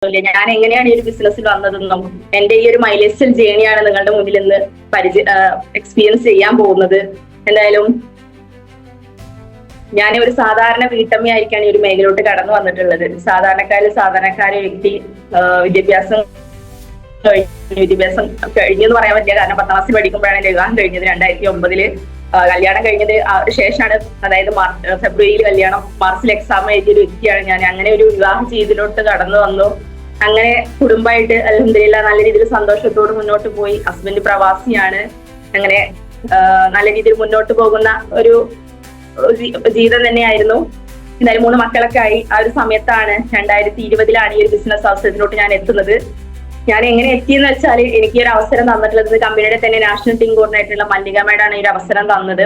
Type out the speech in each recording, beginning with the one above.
ഞാൻ എങ്ങനെയാണ് ഈ ഒരു ബിസിനസ്സിൽ വന്നതെന്നും എന്റെ ഈ ഒരു മൈലേസ്റ്റൽ ജേണിയാണ് നിങ്ങളുടെ മുന്നിൽ ഇന്ന് എക്സ്പീരിയൻസ് ചെയ്യാൻ പോകുന്നത്. എന്തായാലും ഞാൻ ഒരു സാധാരണ വീട്ടമ്മയായിരിക്കാണ് ഈ ഒരു മേഖലയിലോട്ട് കടന്നു വന്നിട്ടുള്ളത്. സാധാരണക്കാരെ വ്യക്തി വിദ്യാഭ്യാസം കഴിഞ്ഞു എന്ന് പറയാൻ പറ്റില്ല. കാരണം 10ാം ക്ലാസ്സിൽ പഠിക്കുമ്പോഴാണ് എന്റെ വിവാഹം കഴിഞ്ഞത്. 2009 കല്യാണം കഴിഞ്ഞത് ശേഷമാണ്. അതായത് ഫെബ്രുവരിയിൽ കല്യാണം, മാർച്ചിൽ എക്സാം എഴുതിയ ഒരു വ്യക്തിയാണ് ഞാൻ. അങ്ങനെ ഒരു വിവാഹ ജീവിതത്തിലോട്ട് കടന്നു വന്നു. അങ്ങനെ കുടുംബമായിട്ട് അൽഹംദുലില്ലാഹ് നല്ല രീതിയിൽ സന്തോഷത്തോട് മുന്നോട്ട് പോയി. ഹസ്ബൻഡ് പ്രവാസിയാണ്. അങ്ങനെ നല്ല രീതിയിൽ മുന്നോട്ട് പോകുന്ന ഒരു ജീവിതം തന്നെയായിരുന്നു. എന്തായാലും 3 മക്കളൊക്കെ ആയി. ആ ഒരു സമയത്താണ് 2020 ഈ ഒരു ബിസിനസ് അവസരത്തിലോട്ട് ഞാൻ എത്തുന്നത്. ഞാൻ എങ്ങനെ എത്തിയെന്ന് വെച്ചാൽ എനിക്ക് ഒരു അവസരം തന്നിട്ടുള്ളത് കമ്പനിയുടെ തന്നെ നാഷണൽ ടീം കോർഡിനേറ്ററുള്ള മല്ലിക മേഡാണ് ഈ ഒരു അവസരം തന്നത്.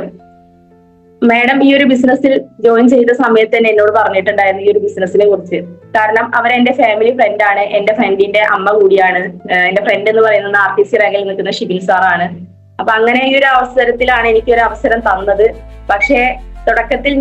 മാഡം ഈ ഒരു ബിസിനസ്സിൽ ജോയിൻ ചെയ്ത സമയത്ത് തന്നെ എന്നോട് പറഞ്ഞിട്ടുണ്ടായിരുന്നു ഈ ഒരു ബിസിനസ്സിനെ കുറിച്ച്. കാരണം അവരെന്റെ ഫാമിലി ഫ്രണ്ടാണ്, എന്റെ ഫ്രണ്ടിന്റെ അമ്മ കൂടിയാണ്. എന്റെ ഫ്രണ്ട് എന്ന് പറയുന്നത് RTC റാങ്കിൽ നിൽക്കുന്ന ഷിബിൻ സാറാണ്. അപ്പൊ അങ്ങനെ ഈ ഒരു അവസരത്തിലാണ് എനിക്ക് ഒരു അവസരം തന്നത്. പക്ഷേ തുടക്കത്തിൽ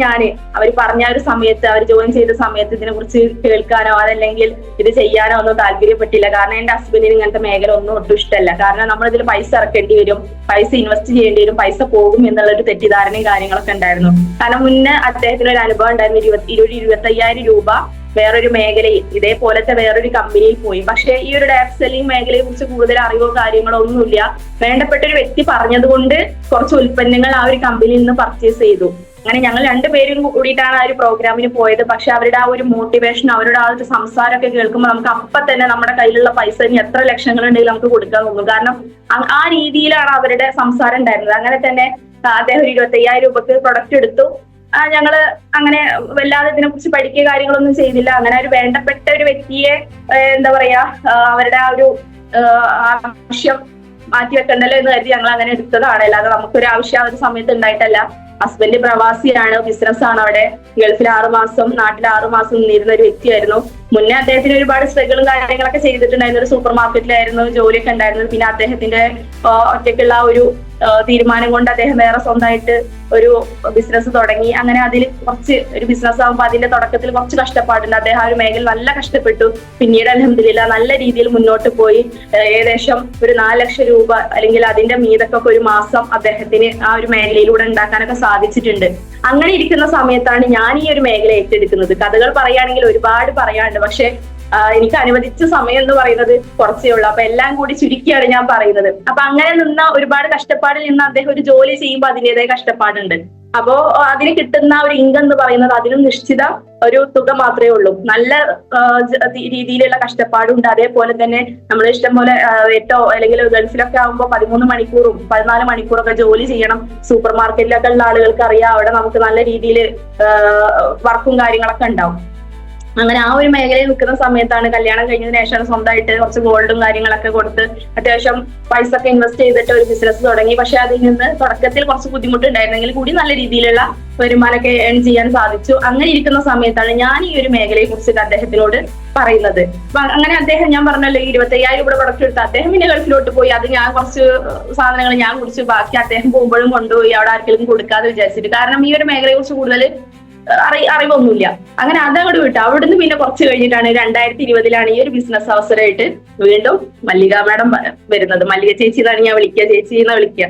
അവർ പറഞ്ഞ ഒരു സമയത്ത്, അവർ ജോയിൻ ചെയ്ത സമയത്ത് ഇതിനെ കുറിച്ച് കേൾക്കാനോ അതല്ലെങ്കിൽ ഇത് ചെയ്യാനോ ഒന്നും താല്പര്യപ്പെട്ടില്ല. കാരണം എന്റെ ഹസ്ബൻഡിന് ഇങ്ങനത്തെ മേഖല ഒന്നും ഒട്ടും ഇഷ്ടമല്ല. കാരണം നമ്മളിതിൽ പൈസ ഇറക്കേണ്ടി വരും, പൈസ ഇൻവെസ്റ്റ് ചെയ്യേണ്ടി വരും, പൈസ പോകും എന്നുള്ള ഒരു തെറ്റിദ്ധാരണയും കാര്യങ്ങളൊക്കെ ഉണ്ടായിരുന്നു. കാരണം മുന്നേ അദ്ദേഹത്തിന് ഒരു അനുഭവം ഉണ്ടായിരുന്നു. 25,000 രൂപ വേറൊരു മേഖലയിൽ ഇതേപോലത്തെ വേറൊരു കമ്പനിയിൽ പോയി. പക്ഷേ ഈ ഒരു ഡയറക്ട് സെല്ലിംഗ് മേഖലയെ കുറിച്ച് കൂടുതൽ അറിവോ കാര്യങ്ങളോ ഒന്നുമില്ല. വേണ്ടപ്പെട്ട ഒരു വ്യക്തി പറഞ്ഞതുകൊണ്ട് കുറച്ച് ഉൽപ്പന്നങ്ങൾ ആ ഒരു കമ്പനിയിൽ നിന്ന് പർച്ചേസ് ചെയ്തു. അങ്ങനെ ഞങ്ങൾ 2 പേരും കൂടിയിട്ടാണ് ആ ഒരു പ്രോഗ്രാമിന് പോയത്. പക്ഷെ അവരുടെ ആ ഒരു മോട്ടിവേഷൻ, അവരുടെ ആ ഒരു സംസാരമൊക്കെ കേൾക്കുമ്പോൾ നമുക്ക് അപ്പൊ തന്നെ നമ്മുടെ കയ്യിലുള്ള പൈസ ഇനി എത്ര ലക്ഷങ്ങൾ ഉണ്ടെങ്കിലും നമുക്ക് കൊടുക്കാൻ തോന്നും. കാരണം ആ രീതിയിലാണ് അവരുടെ സംസാരം ഉണ്ടായിരുന്നത്. അങ്ങനെ തന്നെ അദ്ദേഹം ഒരു 25,000 രൂപക്ക് പ്രൊഡക്റ്റ് എടുത്തു. ഞങ്ങള് അങ്ങനെ വല്ലാതെ ഇതിനെ കുറിച്ച് പഠിക്കുക കാര്യങ്ങളൊന്നും ചെയ്തില്ല. അങ്ങനെ ഒരു വേണ്ടപ്പെട്ട ഒരു വ്യക്തിയെ എന്താ പറയാ അവരുടെ ആ ഒരു ആവശ്യം മാറ്റി വെക്കണ്ടല്ലോ എന്ന് കരുതി ഞങ്ങൾ അങ്ങനെ എടുത്തതാണ്. അല്ലാതെ നമുക്കൊരു ആവശ്യം ആ ഒരു സമയത്ത് ഉണ്ടായിട്ടല്ല. ഹസ്ബൻഡ് പ്രവാസിയാണ്, ബിസിനസ്സാണ്. അവിടെ ഗൾഫിൽ 6 മാസം, നാട്ടിൽ 6 മാസം നിന്നിരുന്ന ഒരു വ്യക്തിയായിരുന്നു. മുന്നേ അദ്ദേഹത്തിന് ഒരുപാട് സ്ട്രഗിളും കാര്യങ്ങളൊക്കെ ചെയ്തിട്ടുണ്ടായിരുന്നു. ഒരു സൂപ്പർ മാർക്കറ്റിലായിരുന്നു ജോലിയൊക്കെ ഉണ്ടായിരുന്നത്. പിന്നെ അദ്ദേഹത്തിന്റെ ഒറ്റയ്ക്കുള്ള ഒരു തീരുമാനം കൊണ്ട് അദ്ദേഹം വേറെ സ്വന്തമായിട്ട് ഒരു ബിസിനസ് തുടങ്ങി. അങ്ങനെ അതിൽ കുറച്ച് ഒരു ബിസിനസ് ആകുമ്പോൾ അതിന്റെ തുടക്കത്തിൽ കുറച്ച് കഷ്ടപ്പാടുണ്ട്. അദ്ദേഹം ആ ഒരു മേഖല നല്ല കഷ്ടപ്പെട്ടു. പിന്നീട് അൽഹംദുലില്ലാഹ് നല്ല രീതിയിൽ മുന്നോട്ട് പോയി. ഏകദേശം ഒരു 4 ലക്ഷം രൂപ അല്ലെങ്കിൽ അതിന്റെ മീതൊക്കെ ഒരു മാസം അദ്ദേഹത്തിന് ആ ഒരു മേഖലയിലൂടെ ഉണ്ടാക്കാനൊക്കെ സാധിച്ചിട്ടുണ്ട്. അങ്ങനെ ഇരിക്കുന്ന സമയത്താണ് ഞാൻ ഈ ഒരു മേഖല ഏറ്റെടുക്കുന്നത്. കഥകൾ പറയുകയാണെങ്കിൽ ഒരുപാട് പറയാനുണ്ട്. പക്ഷെ എനിക്ക് അനുവദിച്ച സമയം എന്ന് പറയുന്നത് കുറച്ചേ ഉള്ളൂ. അപ്പൊ എല്ലാം കൂടി ചുരുക്കിയാണ് ഞാൻ പറയുന്നത്. അപ്പൊ അങ്ങനെ നിന്ന ഒരുപാട് കഷ്ടപ്പാടിൽ നിന്ന് അദ്ദേഹം ഒരു ജോലി ചെയ്യുമ്പോൾ അതിൻ്റെതായ കഷ്ടപ്പാടുണ്ട്. അപ്പോ അതിന് കിട്ടുന്ന ഒരു ഇൻകം എന്ന് പറയുന്നത് അതിനും നിശ്ചിത ഒരു തുക മാത്രമേ ഉള്ളൂ. നല്ല രീതിയിലുള്ള കഷ്ടപ്പാടുണ്ട്. അതേപോലെ തന്നെ നമ്മൾ ഇഷ്ടം പോലെ 8 അല്ലെങ്കിൽ ഗൾഫിലൊക്കെ ആകുമ്പോൾ 13 മണിക്കൂറും 14 മണിക്കൂറൊക്കെ ജോലി ചെയ്യണം. സൂപ്പർ മാർക്കറ്റിലൊക്കെ ഉള്ള ആളുകൾക്ക് അറിയാം, അവിടെ നമുക്ക് നല്ല രീതിയിൽ വർക്കും കാര്യങ്ങളൊക്കെ ഉണ്ടാവും. അങ്ങനെ ആ ഒരു മേഖലയിൽ നിൽക്കുന്ന സമയത്താണ് കല്യാണം കഴിഞ്ഞതിന് ശേഷം സ്വന്തമായിട്ട് കുറച്ച് ഗോൾഡും കാര്യങ്ങളൊക്കെ കൊടുത്ത് അത്യാവശ്യം പൈസ ഒക്കെ ഇൻവെസ്റ്റ് ചെയ്തിട്ട് ഒരു ബിസിനസ് തുടങ്ങി. പക്ഷെ അതിൽ നിന്ന് തുടക്കത്തിൽ കുറച്ച് ബുദ്ധിമുട്ടുണ്ടായിരുന്നെങ്കിൽ കൂടി നല്ല രീതിയിലുള്ള വരുമാനമൊക്കെ ഏൺ ചെയ്യാൻ സാധിച്ചു. അങ്ങനെ ഇരിക്കുന്ന സമയത്താണ് ഞാൻ ഈ ഒരു മേഖലയെ കുറിച്ചിട്ട് അദ്ദേഹത്തിനോട് പറയുന്നത്. അങ്ങനെ അദ്ദേഹം, ഞാൻ പറഞ്ഞല്ലോ 25,000 രൂപ പ്രൊഡക്റ്റ് എടുത്ത് അദ്ദേഹം പിന്നെ ഗൾഫിലോട്ട് പോയി. അത് ഞാൻ കുറച്ച് സാധനങ്ങൾ ഞാൻ കുടിച്ച് ബാക്കി അദ്ദേഹം പോകുമ്പോഴും കൊണ്ടുപോയി അവിടെ ആർക്കെങ്കിലും കൊടുക്കാതെ വിചാരിച്ചിട്ട്. കാരണം ഈ ഒരു മേഖലയെ കുറിച്ച് കൂടുതൽ അറിവൊന്നുമില്ല. അങ്ങനെ അതങ്ങോട്ട് വിട്ടു. അവിടുന്ന് പിന്നെ കുറച്ച് കഴിഞ്ഞിട്ടാണ് 2020 ഈ ഒരു ബിസിനസ് അവസരമായിട്ട് വീണ്ടും മല്ലിക മാഡം വരുന്നത്. മല്ലിക ചേച്ചി എന്നാണ് ഞാൻ വിളിക്കുക, ചേച്ചി എന്നാ വിളിക്കുക.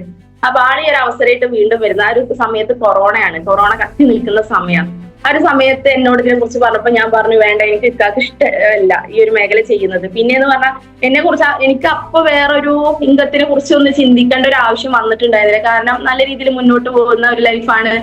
അപ്പൊ ഈ ഒരു അവസരമായിട്ട് വീണ്ടും വരുന്നത്. ആ ഒരു സമയത്ത് കൊറോണ കത്തി നിൽക്കുന്ന സമയം. ആ ഒരു സമയത്ത് എന്നോട് ഇതിനെ കുറിച്ച് പറഞ്ഞപ്പോ ഞാൻ പറഞ്ഞു, വേണ്ട, എനിക്ക് ഇക്കാക്ക് ഇഷ്ടമല്ല ഈ ഒരു മേഖല ചെയ്യുന്നത്. പിന്നെന്ന് പറഞ്ഞാൽ എന്നെ കുറിച്ച് എനിക്ക് അപ്പൊ വേറൊരു ഇൻകത്തിനെ കുറിച്ച് ഒന്ന് ചിന്തിക്കേണ്ട ഒരു ആവശ്യം വന്നിട്ടുണ്ടായിരുന്നില്ല. കാരണം നല്ല രീതിയിൽ മുന്നോട്ട് പോകുന്ന ഒരു ലൈഫാണ്.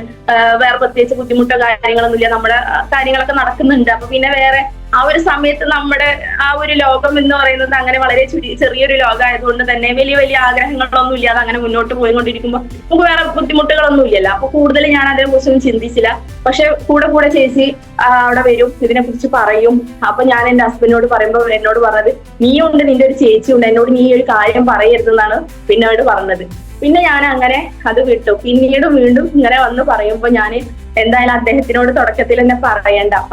വേറെ പ്രത്യേകിച്ച് ബുദ്ധിമുട്ടോ കാര്യങ്ങളൊന്നുമില്ല. നമ്മുടെ കാര്യങ്ങളൊക്കെ നടക്കുന്നുണ്ട്. അപ്പൊ പിന്നെ വേറെ ആ ഒരു സമയത്ത് നമ്മുടെ ആ ഒരു ലോകം എന്ന് പറയുന്നത് അങ്ങനെ വളരെ ചെറിയൊരു ലോകമായതുകൊണ്ട് തന്നെ വലിയ വലിയ ആഗ്രഹങ്ങളൊന്നും ഇല്ലാതെ അങ്ങനെ മുന്നോട്ട് പോയിക്കൊണ്ടിരിക്കുമ്പോൾ നമുക്ക് വേറെ ബുദ്ധിമുട്ടുകളൊന്നും ഇല്ലല്ലോ. അപ്പൊ കൂടുതൽ ഞാൻ അതിനെ കുറിച്ചൊന്നും ചിന്തിച്ചില്ല. പക്ഷെ കൂടെ ചേച്ചി അവിടെ വരും, ഇതിനെ കുറിച്ച് പറയും. അപ്പൊ ഞാൻ എന്റെ ഹസ്ബൻഡിനോട് പറയുമ്പോൾ എന്നോട് പറഞ്ഞത്, നീയുണ്ട്, നിന്റെ ഒരു ചേച്ചി ഉണ്ട്, എന്നോട് നീ ഒരു കാര്യം പറയരുതെന്നാണ് പിന്നീട് പറഞ്ഞത്. പിന്നെ ഞാൻ അങ്ങനെ അത് വിട്ടു. പിന്നീട് വീണ്ടും ഇങ്ങനെ വന്ന് പറയുമ്പോൾ ഞാൻ എന്തായാലും അദ്ദേഹത്തിനോട് തുടക്കത്തിൽ തന്നെ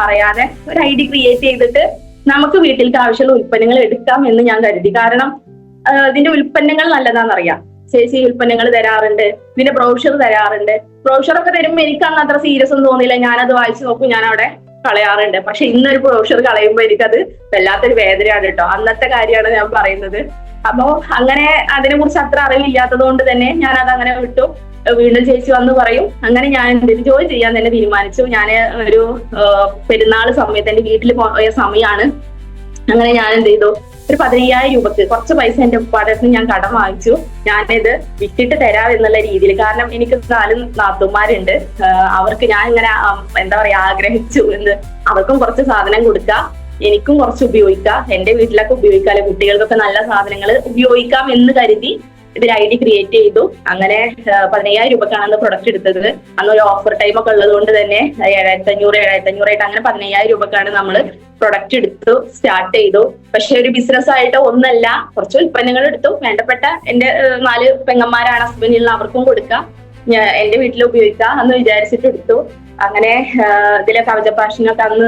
പറയാതെ ഒരു ഐഡി ക്രിയേറ്റ് ചെയ്തിട്ട് നമുക്ക് വീട്ടിലേക്ക് ആവശ്യമുള്ള ഉൽപ്പന്നങ്ങൾ എടുക്കാം എന്ന് ഞാൻ കരുതി. കാരണം ഇതിന്റെ ഉൽപ്പന്നങ്ങൾ നല്ലതാണെന്നറിയാം. ചേച്ചി ഉൽപ്പന്നങ്ങൾ തരാറുണ്ട്, ഇതിന്റെ ബ്രോഷർ തരാറുണ്ട്. ബ്രോഷറൊക്കെ തരുമ്പോൾ എനിക്ക് അന്ന് അത്ര സീരിയസ് ഒന്നും തോന്നിയില്ല. ഞാനത് വായിച്ചു നോക്കും. ഞാൻ അവിടെ കളയാറുണ്ട്. പക്ഷെ ഇന്നൊരു ബ്രോഷർ കളയുമ്പോൾ എനിക്കത് വല്ലാത്തൊരു വേദനയാണ് കേട്ടോ. അന്നത്തെ കാര്യമാണ് ഞാൻ പറയുന്നത്. അപ്പോ അങ്ങനെ അതിനെ കുറിച്ച് അത്ര അറിവില്ലാത്തത് കൊണ്ട് തന്നെ ഞാൻ അത് അങ്ങനെ വിട്ടു. വീണ്ടും ചേച്ചി വന്ന് പറയും. അങ്ങനെ ഞാൻ എന്തെങ്കിലും ജോലി ചെയ്യാൻ തന്നെ തീരുമാനിച്ചു. ഞാൻ ഒരു പെരുന്നാൾ സമയത്ത് എന്റെ വീട്ടിൽ പോയ സമയമാണ്. അങ്ങനെ ഞാൻ എന്ത് ചെയ്തു, ഒരു 15,000 രൂപക്ക് കുറച്ച് പൈസ എന്റെ ഉപ്പാടെ ഞാൻ കടം വാങ്ങിച്ചു. ഞാനിത് വിറ്റിട്ട് തരാം എന്നുള്ള രീതിയിൽ. കാരണം എനിക്ക് 4 നാത്തുമാരുണ്ട്. അവർക്ക് ഞാൻ ഇങ്ങനെ എന്താ പറയാ ആഗ്രഹിച്ചു എന്ത്, അവർക്കും കുറച്ച് സാധനം കൊടുക്കാം, എനിക്കും കുറച്ച് ഉപയോഗിക്കാം, എന്റെ വീട്ടിലൊക്കെ ഉപയോഗിക്കാമല്ലോ, കുട്ടികൾക്കൊക്കെ നല്ല സാധനങ്ങൾ ഉപയോഗിക്കാം എന്ന് കരുതി ഇതിൽ ഐഡി ക്രിയേറ്റ് ചെയ്തു. അങ്ങനെ 15,000 രൂപക്കാണ് അന്ന് പ്രൊഡക്റ്റ് എടുത്തത്. അന്ന് ഒരു ഓഫർ ടൈം ഒക്കെ ഉള്ളത് കൊണ്ട് തന്നെ 7,500 ആയിട്ട് അങ്ങനെ 15,000 രൂപക്കാണ് നമ്മൾ പ്രൊഡക്റ്റ് എടുത്തു സ്റ്റാർട്ട് ചെയ്തു. പക്ഷെ ഒരു ബിസിനസ് ആയിട്ട് ഒന്നല്ല, കുറച്ച് ഉൽപ്പന്നങ്ങൾ എടുത്തു. വേണ്ടപ്പെട്ട എന്റെ 4 പെങ്ങന്മാരാണ് ഹസ്ബൻഡിൽ, അവർക്കും കൊടുക്കാം, എന്റെ വീട്ടിൽ ഉപയോഗിക്കാം എന്ന് വിചാരിച്ചിട്ട് എടുത്തു. അങ്ങനെ ഇതിലെ കവച ഫാഷനൊക്കെ അന്ന്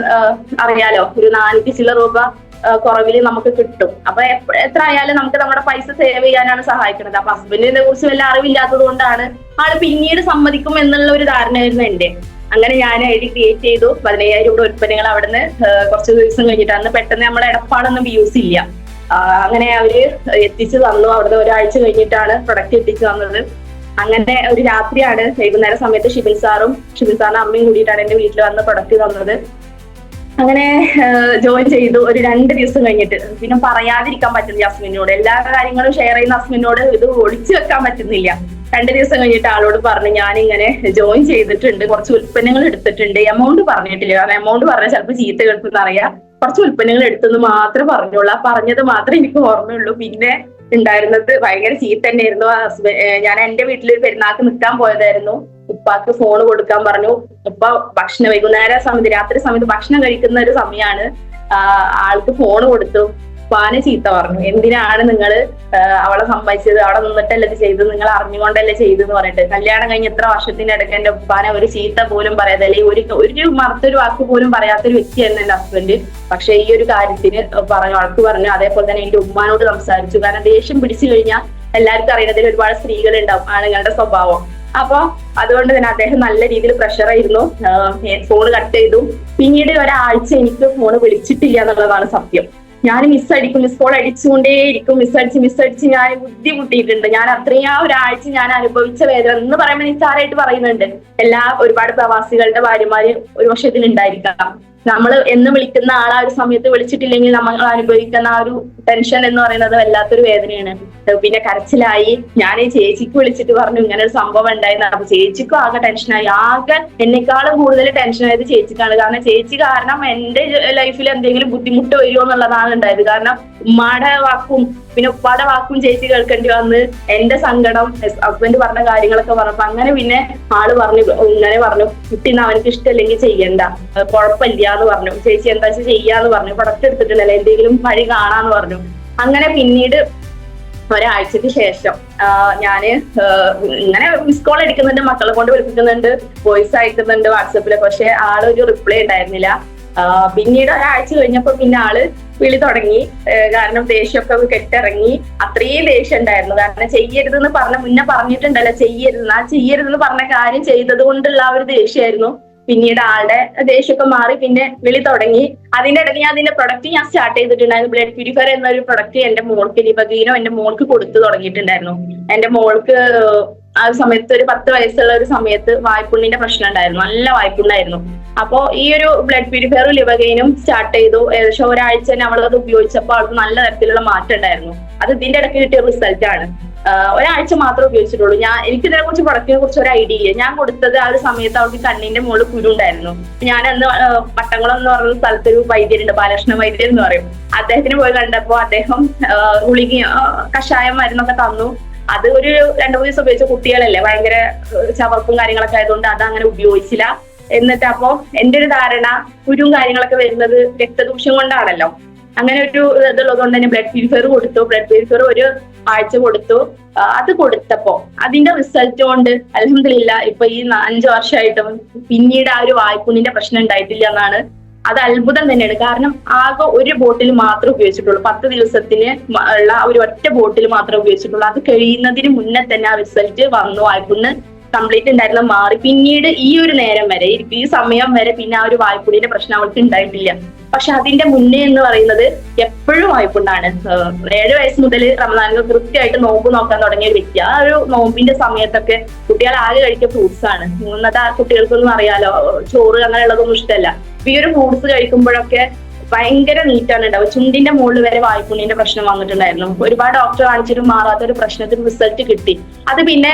അറിയാലോ, ഒരു 400 ചില്ലറ രൂപ കുറവില് നമുക്ക് കിട്ടും. അപ്പൊ എത്ര ആയാലും നമുക്ക് നമ്മുടെ പൈസ സേവ് ചെയ്യാനാണ് സഹായിക്കുന്നത്. അപ്പൊ ഹസ്ബൻഡിനെ കുറിച്ച് വല്ല അറിവില്ലാത്തത് കൊണ്ടാണ് ആള് പിന്നീട് സമ്മതിക്കും എന്നുള്ള ഒരു ധാരണയായിരുന്നു എന്റെ. അങ്ങനെ ഞാൻ ഐഡി ക്രിയേറ്റ് ചെയ്തു. 15,000 രൂപ ഉൽപ്പന്നങ്ങൾ അവിടുന്ന് കുറച്ച് ദിവസം കഴിഞ്ഞിട്ട്, അന്ന് പെട്ടെന്ന് നമ്മുടെ എടപ്പാടൊന്നും യൂസ് ഇല്ല, അങ്ങനെ അവര് എത്തിച്ചു തന്നു. അവിടുന്ന് ഒരാഴ്ച കഴിഞ്ഞിട്ടാണ് പ്രൊഡക്റ്റ് എത്തിച്ചു തന്നത്. അങ്ങനെ ഒരു രാത്രിയാണ്, വൈകുന്നേര സമയത്ത് ഷിബിൻ സാറിന്റെ അമ്മയും കൂടിയിട്ടാണ് എന്റെ വീട്ടിൽ വന്ന് പ്രൊഡക്റ്റ് തന്നത്. അങ്ങനെ ജോയിൻ ചെയ്തു. ഒരു 2 ദിവസം കഴിഞ്ഞിട്ട്, പിന്നെ പറയാതിരിക്കാൻ പറ്റുന്നില്ല ഹസ്ബൻഡിനോട്, എല്ലാ കാര്യങ്ങളും ഷെയർ ചെയ്യുന്ന ഹസ്ബൻഡിനോട് ഇത് ഒളിച്ചു വെക്കാൻ പറ്റുന്നില്ല. 2 ദിവസം കഴിഞ്ഞിട്ട് ആളോട് പറഞ്ഞു, ഞാനിങ്ങനെ ജോയിൻ ചെയ്തിട്ടുണ്ട്, കുറച്ച് ഉൽപ്പന്നങ്ങൾ എടുത്തിട്ടുണ്ട്, എമൗണ്ട് പറഞ്ഞിട്ടില്ല, കാരണം എമൗണ്ട് പറഞ്ഞാൽ ചിലപ്പോൾ ചീത്ത കേൾക്കുന്ന അറിയാം. കുറച്ച് ഉൽപ്പന്നങ്ങൾ എടുത്തെന്ന് മാത്രമേ പറഞ്ഞുള്ളൂ. ആ പറഞ്ഞത് മാത്രമേ എനിക്ക് ഓർമ്മയുള്ളൂ. പിന്നെ ഉണ്ടായിരുന്നത് ഭയങ്കര ചീത്ത തന്നെയായിരുന്നു. ഞാൻ എന്റെ വീട്ടിൽ പെരുന്നാൾക്ക് നിൽക്കാൻ പോയതായിരുന്നു. ഉപ്പാക്ക് ഫോൺ കൊടുക്കാൻ പറഞ്ഞു. ഉപ്പ വൈകുന്നേര സമയത്ത്, രാത്രി സമയത്ത് ഭക്ഷണം കഴിക്കുന്ന ഒരു സമയമാണ്. ആൾക്ക് ഫോൺ കൊടുത്തു. ഉപ്പാനെ ചീത്ത പറഞ്ഞു, എന്തിനാണ് നിങ്ങൾ അവളെ സമ്മതിച്ചത്, അവിടെ നിന്നിട്ടല്ലേ ഇത് ചെയ്തത്, നിങ്ങൾ അറിഞ്ഞുകൊണ്ടല്ലേ ചെയ്തെന്ന് പറഞ്ഞിട്ട്. കല്യാണം കഴിഞ്ഞ് എത്ര വർഷത്തിനിടയ്ക്ക് എന്റെ ഉപ്പാനെ ഒരു ചീത്ത പോലും പറയാതെ, അല്ലെങ്കിൽ ഒരു മറുത്തൊരു വാക്ക് പോലും പറയാത്തൊരു വ്യക്തിയായിരുന്നു എന്റെ ഹസ്ബൻഡ്. പക്ഷെ ഈ ഒരു കാര്യത്തിന് വഴക്ക് പറഞ്ഞു. അതേപോലെ തന്നെ എന്റെ ഉമ്മാനോട് സംസാരിച്ചു. കാരണം ദേഷ്യം പിടിച്ചു കഴിഞ്ഞാൽ എല്ലാവർക്കും അറിയുന്നതിൽ ഒരുപാട് സ്ത്രീകൾ ഉണ്ടാവും, ആണുങ്ങളുടെ സ്വഭാവം. അപ്പൊ അതുകൊണ്ട് തന്നെ അദ്ദേഹം നല്ല രീതിയിൽ പ്രഷറായിരുന്നു. ഫോൺ കട്ട് ചെയ്തു. പിന്നീട് ഒരാഴ്ച എനിക്ക് ഫോൺ വിളിച്ചിട്ടില്ല എന്നുള്ളതാണ് സത്യം. ഞാൻ മിസ് കോൾ അടിച്ചുകൊണ്ടേയിരിക്കും. മിസ്സടിച്ച് ഞാൻ ബുദ്ധിമുട്ടിയിട്ടുണ്ട്. ഞാൻ അത്രയും ഒരാഴ്ച ഞാൻ അനുഭവിച്ച വേദന എന്ന് പറയുമ്പോൾ നിസ്സാരമായിട്ട് പറയുന്നുണ്ട്. ഒരുപാട് പ്രവാസികളുടെ ഭാര്യമാര് ഒരു പക്ഷെ ഇതിലുണ്ടായിരിക്കാം. നമ്മൾ എന്ന് വിളിക്കുന്ന ആളെ ഒരു സമയത്ത് വിളിച്ചിട്ടില്ലെങ്കിൽ നമ്മൾ അനുഭവിക്കുന്ന ആ ഒരു ടെൻഷൻ എന്ന് പറയുന്നത് വല്ലാത്തൊരു വേദനയാണ്. പിന്നെ കരച്ചിലായി. ഞാൻ ഈ ചേച്ചിക്ക് വിളിച്ചിട്ട് പറഞ്ഞു ഇങ്ങനെ ഒരു സംഭവം ഉണ്ടായിരുന്നു. അപ്പൊ ചേച്ചിക്കും ആകെ ടെൻഷനായി. ആകെ എന്നെക്കാളും കൂടുതൽ ടെൻഷനായത് ചേച്ചിക്കാണ്. കാരണം ചേച്ചി കാരണം എന്റെ ലൈഫിൽ എന്തെങ്കിലും ബുദ്ധിമുട്ട് വരുമോ എന്നുള്ളതാണ് ഉണ്ടായത്. കാരണം ഉമ്മാടെ വാക്കും പിന്നെ ഉപ്പാടെ വാക്കും ചേച്ചി കേൾക്കേണ്ടി വന്ന് എന്റെ സങ്കടം ഹസ്ബൻഡ് പറഞ്ഞ കാര്യങ്ങളൊക്കെ പറഞ്ഞപ്പോ അങ്ങനെ പിന്നെ ആള് പറഞ്ഞു കുട്ടീന്ന് അവനക്ക് ഇഷ്ടമല്ലെങ്കിൽ ചെയ്യണ്ട, കുഴപ്പമില്ല എന്ന് പറഞ്ഞു. ചേച്ചി എന്താ വെച്ചാൽ ചെയ്യാന്ന് പറഞ്ഞു. പ്രൊഡക്റ്റ് എടുത്തിട്ടുണ്ടല്ലോ, എന്തെങ്കിലും വഴി കാണാന്ന് പറഞ്ഞു. അങ്ങനെ പിന്നീട് ഒരാഴ്ചക്ക് ശേഷം ഞാന് ഇങ്ങനെ മിസ് കോൾ അടിക്കുന്നുണ്ട്, മക്കളെ കൊണ്ട് വിളിപ്പിക്കുന്നുണ്ട്, വോയിസ് അയക്കുന്നുണ്ട് വാട്സപ്പില്. പക്ഷെ ആളൊരു റിപ്ലൈ ഉണ്ടായിരുന്നില്ല. പിന്നീട് ഒരാഴ്ച കഴിഞ്ഞപ്പോ പിന്നെ ആള് വിളി തുടങ്ങി. കാരണം ദേഷ്യമൊക്കെ കെട്ടിറങ്ങി. അത്രയും ദേഷ്യം ഉണ്ടായിരുന്നു. കാരണം ചെയ്യരുതെന്ന് മുന്നേ പറഞ്ഞിട്ടുണ്ടല്ലോ ചെയ്യരുതെന്ന് പറഞ്ഞ കാര്യം ചെയ്തത് കൊണ്ടുള്ള ആ ഒരു ദേഷ്യമായിരുന്നു. പിന്നീട് ആളുടെ ദേഷ്യമൊക്കെ മാറി പിന്നെ വിളി തുടങ്ങി. അതിന്റെ ഇടയ്ക്ക് അതിന്റെ പ്രൊഡക്റ്റ് ഞാൻ സ്റ്റാർട്ട് ചെയ്തിട്ടുണ്ടായിരുന്നു. ബ്ലഡ് പ്യൂരിഫയർ എന്നൊരു പ്രൊഡക്റ്റ് എന്റെ മോൾക്ക് ലിബഗീനോ എന്റെ മോൾക്ക് കൊടുത്തു തുടങ്ങിയിട്ടുണ്ടായിരുന്നു. എന്റെ മോൾക്ക് ആ ഒരു സമയത്ത് ഒരു 10 വയസ്സുള്ള ഒരു സമയത്ത് വായ്പുണ്ണിന്റെ പ്രശ്നം ഉണ്ടായിരുന്നു, നല്ല വായ്പുണ്ണായിരുന്നു. അപ്പോ ഈ ഒരു ബ്ലഡ് പ്യൂരിഫയറും ലിബഗൈനും സ്റ്റാർട്ട് ചെയ്തു. ഏകദേശം ഒരാഴ്ച തന്നെ അവളത് ഉപയോഗിച്ചപ്പോൾ അവൾക്ക് നല്ല തരത്തിലുള്ള മാറ്റം ഉണ്ടായിരുന്നു. അത് ഇതിന്റെ ഇടയ്ക്ക് കിട്ടിയ റിസൾട്ട് ആണ്. ഒരാഴ്ച മാത്രമേ ഉപയോഗിച്ചിട്ടുള്ളൂ. എനിക്ക് ഇതിനെ കുറിച്ച് പ്രൊഡക്റ്റിനെ കുറിച്ച് ഒരു ഐഡിയ ഇല്ല. ഞാൻ കൊടുത്തത് ആ ഒരു സമയത്ത് അവൾക്ക് കണ്ണിന്റെ മുകളിൽ കുരു ഉണ്ടായിരുന്നു. ഞാൻ അന്ന് പട്ടംകുളം എന്ന് പറയുന്ന സ്ഥലത്തൊരു വൈദ്യരുണ്ട്, ബാലകൃഷ്ണ വൈദ്യർ എന്ന് പറയും. അദ്ദേഹത്തിന് പോയി കണ്ടപ്പോ അദ്ദേഹം ഗുളിക കഷായം മരുന്നൊക്കെ തന്നു. അത് ഒരു 2-3 ദിവസം ഉപയോഗിച്ച കുട്ടികളല്ലേ, ഭയങ്കര ചവർപ്പും കാര്യങ്ങളൊക്കെ ആയതുകൊണ്ട് അത് അങ്ങനെ ഉപയോഗിച്ചില്ല. എന്നിട്ട് അപ്പോ എന്റെ ഒരു ധാരണ കുരുവും കാര്യങ്ങളൊക്കെ വരുന്നത് രക്തദൂഷ്യം കൊണ്ടാണല്ലോ. അങ്ങനെ ഒരു ഇതുള്ളത് കൊണ്ട് തന്നെ ബ്ലഡ് പ്യൂരിഫയർ കൊടുത്തു. ബ്ലഡ് പ്യൂരിഫയർ ഒരു ആഴ്ച കൊടുത്തു. അത് കൊടുത്തപ്പോ അതിന്റെ റിസൾട്ട് കൊണ്ട് അൽഹംദുലില്ലാ ഇപ്പൊ ഈ 5 വർഷമായിട്ടും പിന്നീട് ആ ഒരു വായ്പുണ്ണിന്റെ പ്രശ്നം ഉണ്ടായിട്ടില്ല എന്നാണ്. അത് അത്ഭുതം തന്നെയാണ്. കാരണം ആകെ ഒരു ബോട്ടിൽ മാത്രമേ ഉപയോഗിച്ചിട്ടുള്ളൂ. 10 ദിവസത്തിന് ഉള്ള ഒരു ഒറ്റ ബോട്ടിൽ മാത്രമേ ഉപയോഗിച്ചിട്ടുള്ളൂ. അത് കഴിയുന്നതിന് മുന്നേ തന്നെ ആ റിസൾട്ട് വന്നു. വായ്പുണ്ണ് കംപ്ലീറ്റ് ഉണ്ടായിരുന്ന മാറി. പിന്നീട് ഈ ഒരു നേരം വരെ, ഈ സമയം വരെ പിന്നെ ആ ഒരു വായ്പുണ്ണിന്റെ പ്രശ്നം അവൾക്ക് ഉണ്ടായിട്ടില്ല. പക്ഷെ അതിന്റെ മുന്നേ എന്ന് പറയുന്നത് എപ്പോഴും വായ്പുണ്ടാണ്. 7 വയസ്സ് മുതൽ റമദാനിൽ കൃത്യമായിട്ട് നോമ്പ് നോക്കാൻ തുടങ്ങിയ ഒരു വ്യക്തി. ആ ഒരു നോമ്പിന്റെ സമയത്തൊക്കെ കുട്ടികൾ ആകെ കഴിക്കുക ഫ്രൂട്ട്സ് ആണ്. ഇന്നത്തെ കുട്ടികൾക്കൊന്നും അറിയാലോ, ചോറ് അങ്ങനെയുള്ളതൊന്നും ഇഷ്ടമല്ല. ഈ ഒരു ഫ്രൂട്ട്സ് കഴിക്കുമ്പോഴൊക്കെ ഭയങ്കര നീറ്റാണ് ഉണ്ടാവും. ചുണ്ടിന്റെ മുകളിൽ വരെ വായ്പുണ്ണിന്റെ പ്രശ്നം വന്നിട്ടുണ്ടായിരുന്നു. ഒരുപാട് ഡോക്ടർ കാണിച്ചിട്ടും മാറാത്ത ഒരു പ്രശ്നത്തിന് റിസൾട്ട് കിട്ടി. അത് പിന്നെ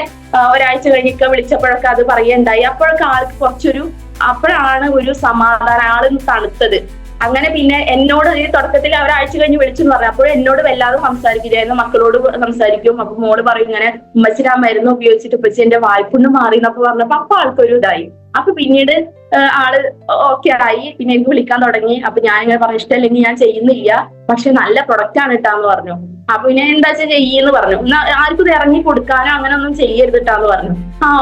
ഒരാഴ്ച കഴിഞ്ഞൊക്കെ വിളിച്ചപ്പോഴൊക്കെ അത് പറയുണ്ടായി. അപ്പോഴൊക്കെ ആൾക്ക് അപ്പോഴാണ് ഒരു സമാധാനം, ആള് തണുത്തത്. അങ്ങനെ പിന്നെ എന്നോട് ഈ തുടക്കത്തിൽ ഒരാഴ്ച കഴിഞ്ഞ് വിളിച്ചെന്ന് പറഞ്ഞു. അപ്പോൾ എന്നോട് വല്ലാതെ സംസാരിക്കില്ലായിരുന്നു, മക്കളോട് സംസാരിക്കും. അപ്പൊ മോള് പറയും ഇങ്ങനെ ഉമ്മച്ചിന് ആ മരുന്ന് ഉപയോഗിച്ചിട്ട് ഉപ്പച്ചി എന്റെ വായ്പുണ്ണ് മാറി എന്നൊക്കെ പറഞ്ഞപ്പോ അപ്പൊ ആൾക്കൊരു ഇതായി. അപ്പൊ പിന്നീട് ആള് ഓക്കെ ആയി. പിന്നെ എനിക്ക് വിളിക്കാൻ തുടങ്ങി. അപ്പൊ ഞാൻ ഇങ്ങനെ പറഞ്ഞു ഇഷ്ടമല്ലെങ്കിൽ ഞാൻ ചെയ്യുന്നില്ല, പക്ഷെ നല്ല പ്രൊഡക്റ്റ് ആണ് ഇട്ടാന്ന് പറഞ്ഞു. അപ്പൊ ഞാൻ എന്താ വെച്ചാൽ ചെയ്യെന്ന് പറഞ്ഞു. ആർക്കും ഇത് ഇറങ്ങി കൊടുക്കാനോ അങ്ങനെ ഒന്നും ചെയ്യരുത് ഇട്ടാന്ന് പറഞ്ഞു.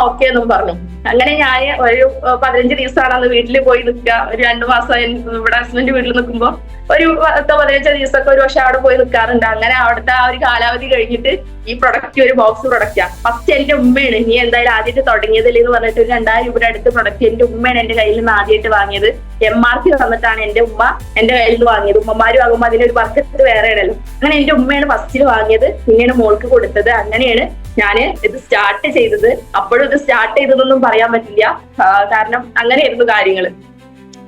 ഓക്കെ എന്നും പറഞ്ഞു. അങ്ങനെ ഞാൻ ഒരു 15 ദിവസമാണ് അന്ന് വീട്ടിൽ പോയി നിൽക്കുക. ഒരു 2 മാസം ഇവിടെ ഹസ്ബൻഡ് വീട്ടിൽ നിൽക്കുമ്പോ ഒരു 15 ദിവസമൊക്കെ ഒരു വർഷം അവിടെ പോയി നിൽക്കാറുണ്ട്. അങ്ങനെ അവിടുത്തെ ആ ഒരു കാലാവധി കഴിഞ്ഞിട്ട് ഈ പ്രൊഡക്റ്റ് ഒരു ബോക്സ് പ്രൊഡക്റ്റാ. ഫസ്റ്റ് എന്റെ ഉമ്മയാണ് നീ എന്തായാലും ആദ്യമായിട്ട് തുടങ്ങിയതല്ലേ എന്ന് പറഞ്ഞിട്ട് ഒരു 2000 രൂപയുടെ അടുത്ത് പ്രൊഡക്റ്റ് എന്റെ ഉമ്മയാണ് എന്റെ കയ്യിൽ നിന്ന് ആദ്യമായിട്ട് വാങ്ങിയത്. MRP വന്നിട്ടാണ് എന്റെ ഉമ്മ എന്റെ കയ്യിൽ നിന്ന് വാങ്ങിയത്. ഉമ്മമാരും ആകുമ്പോൾ അതിനൊരു ബർക്കത്ത് വേറെ ആണല്ലോ. അങ്ങനെ എന്റെ ഉമ്മയാണ് ഫസ്റ്റിൽ വാങ്ങിയത്, പിന്നീട് മോൾക്ക് കൊടുത്തത്. അങ്ങനെയാണ് ഞാന് ഇത് സ്റ്റാർട്ട് ചെയ്തത്. അപ്പോഴും ഇത് സ്റ്റാർട്ട് ചെയ്തതൊന്നും പറയാൻ പറ്റില്ല, കാരണം അങ്ങനെയായിരുന്നു കാര്യങ്ങള്.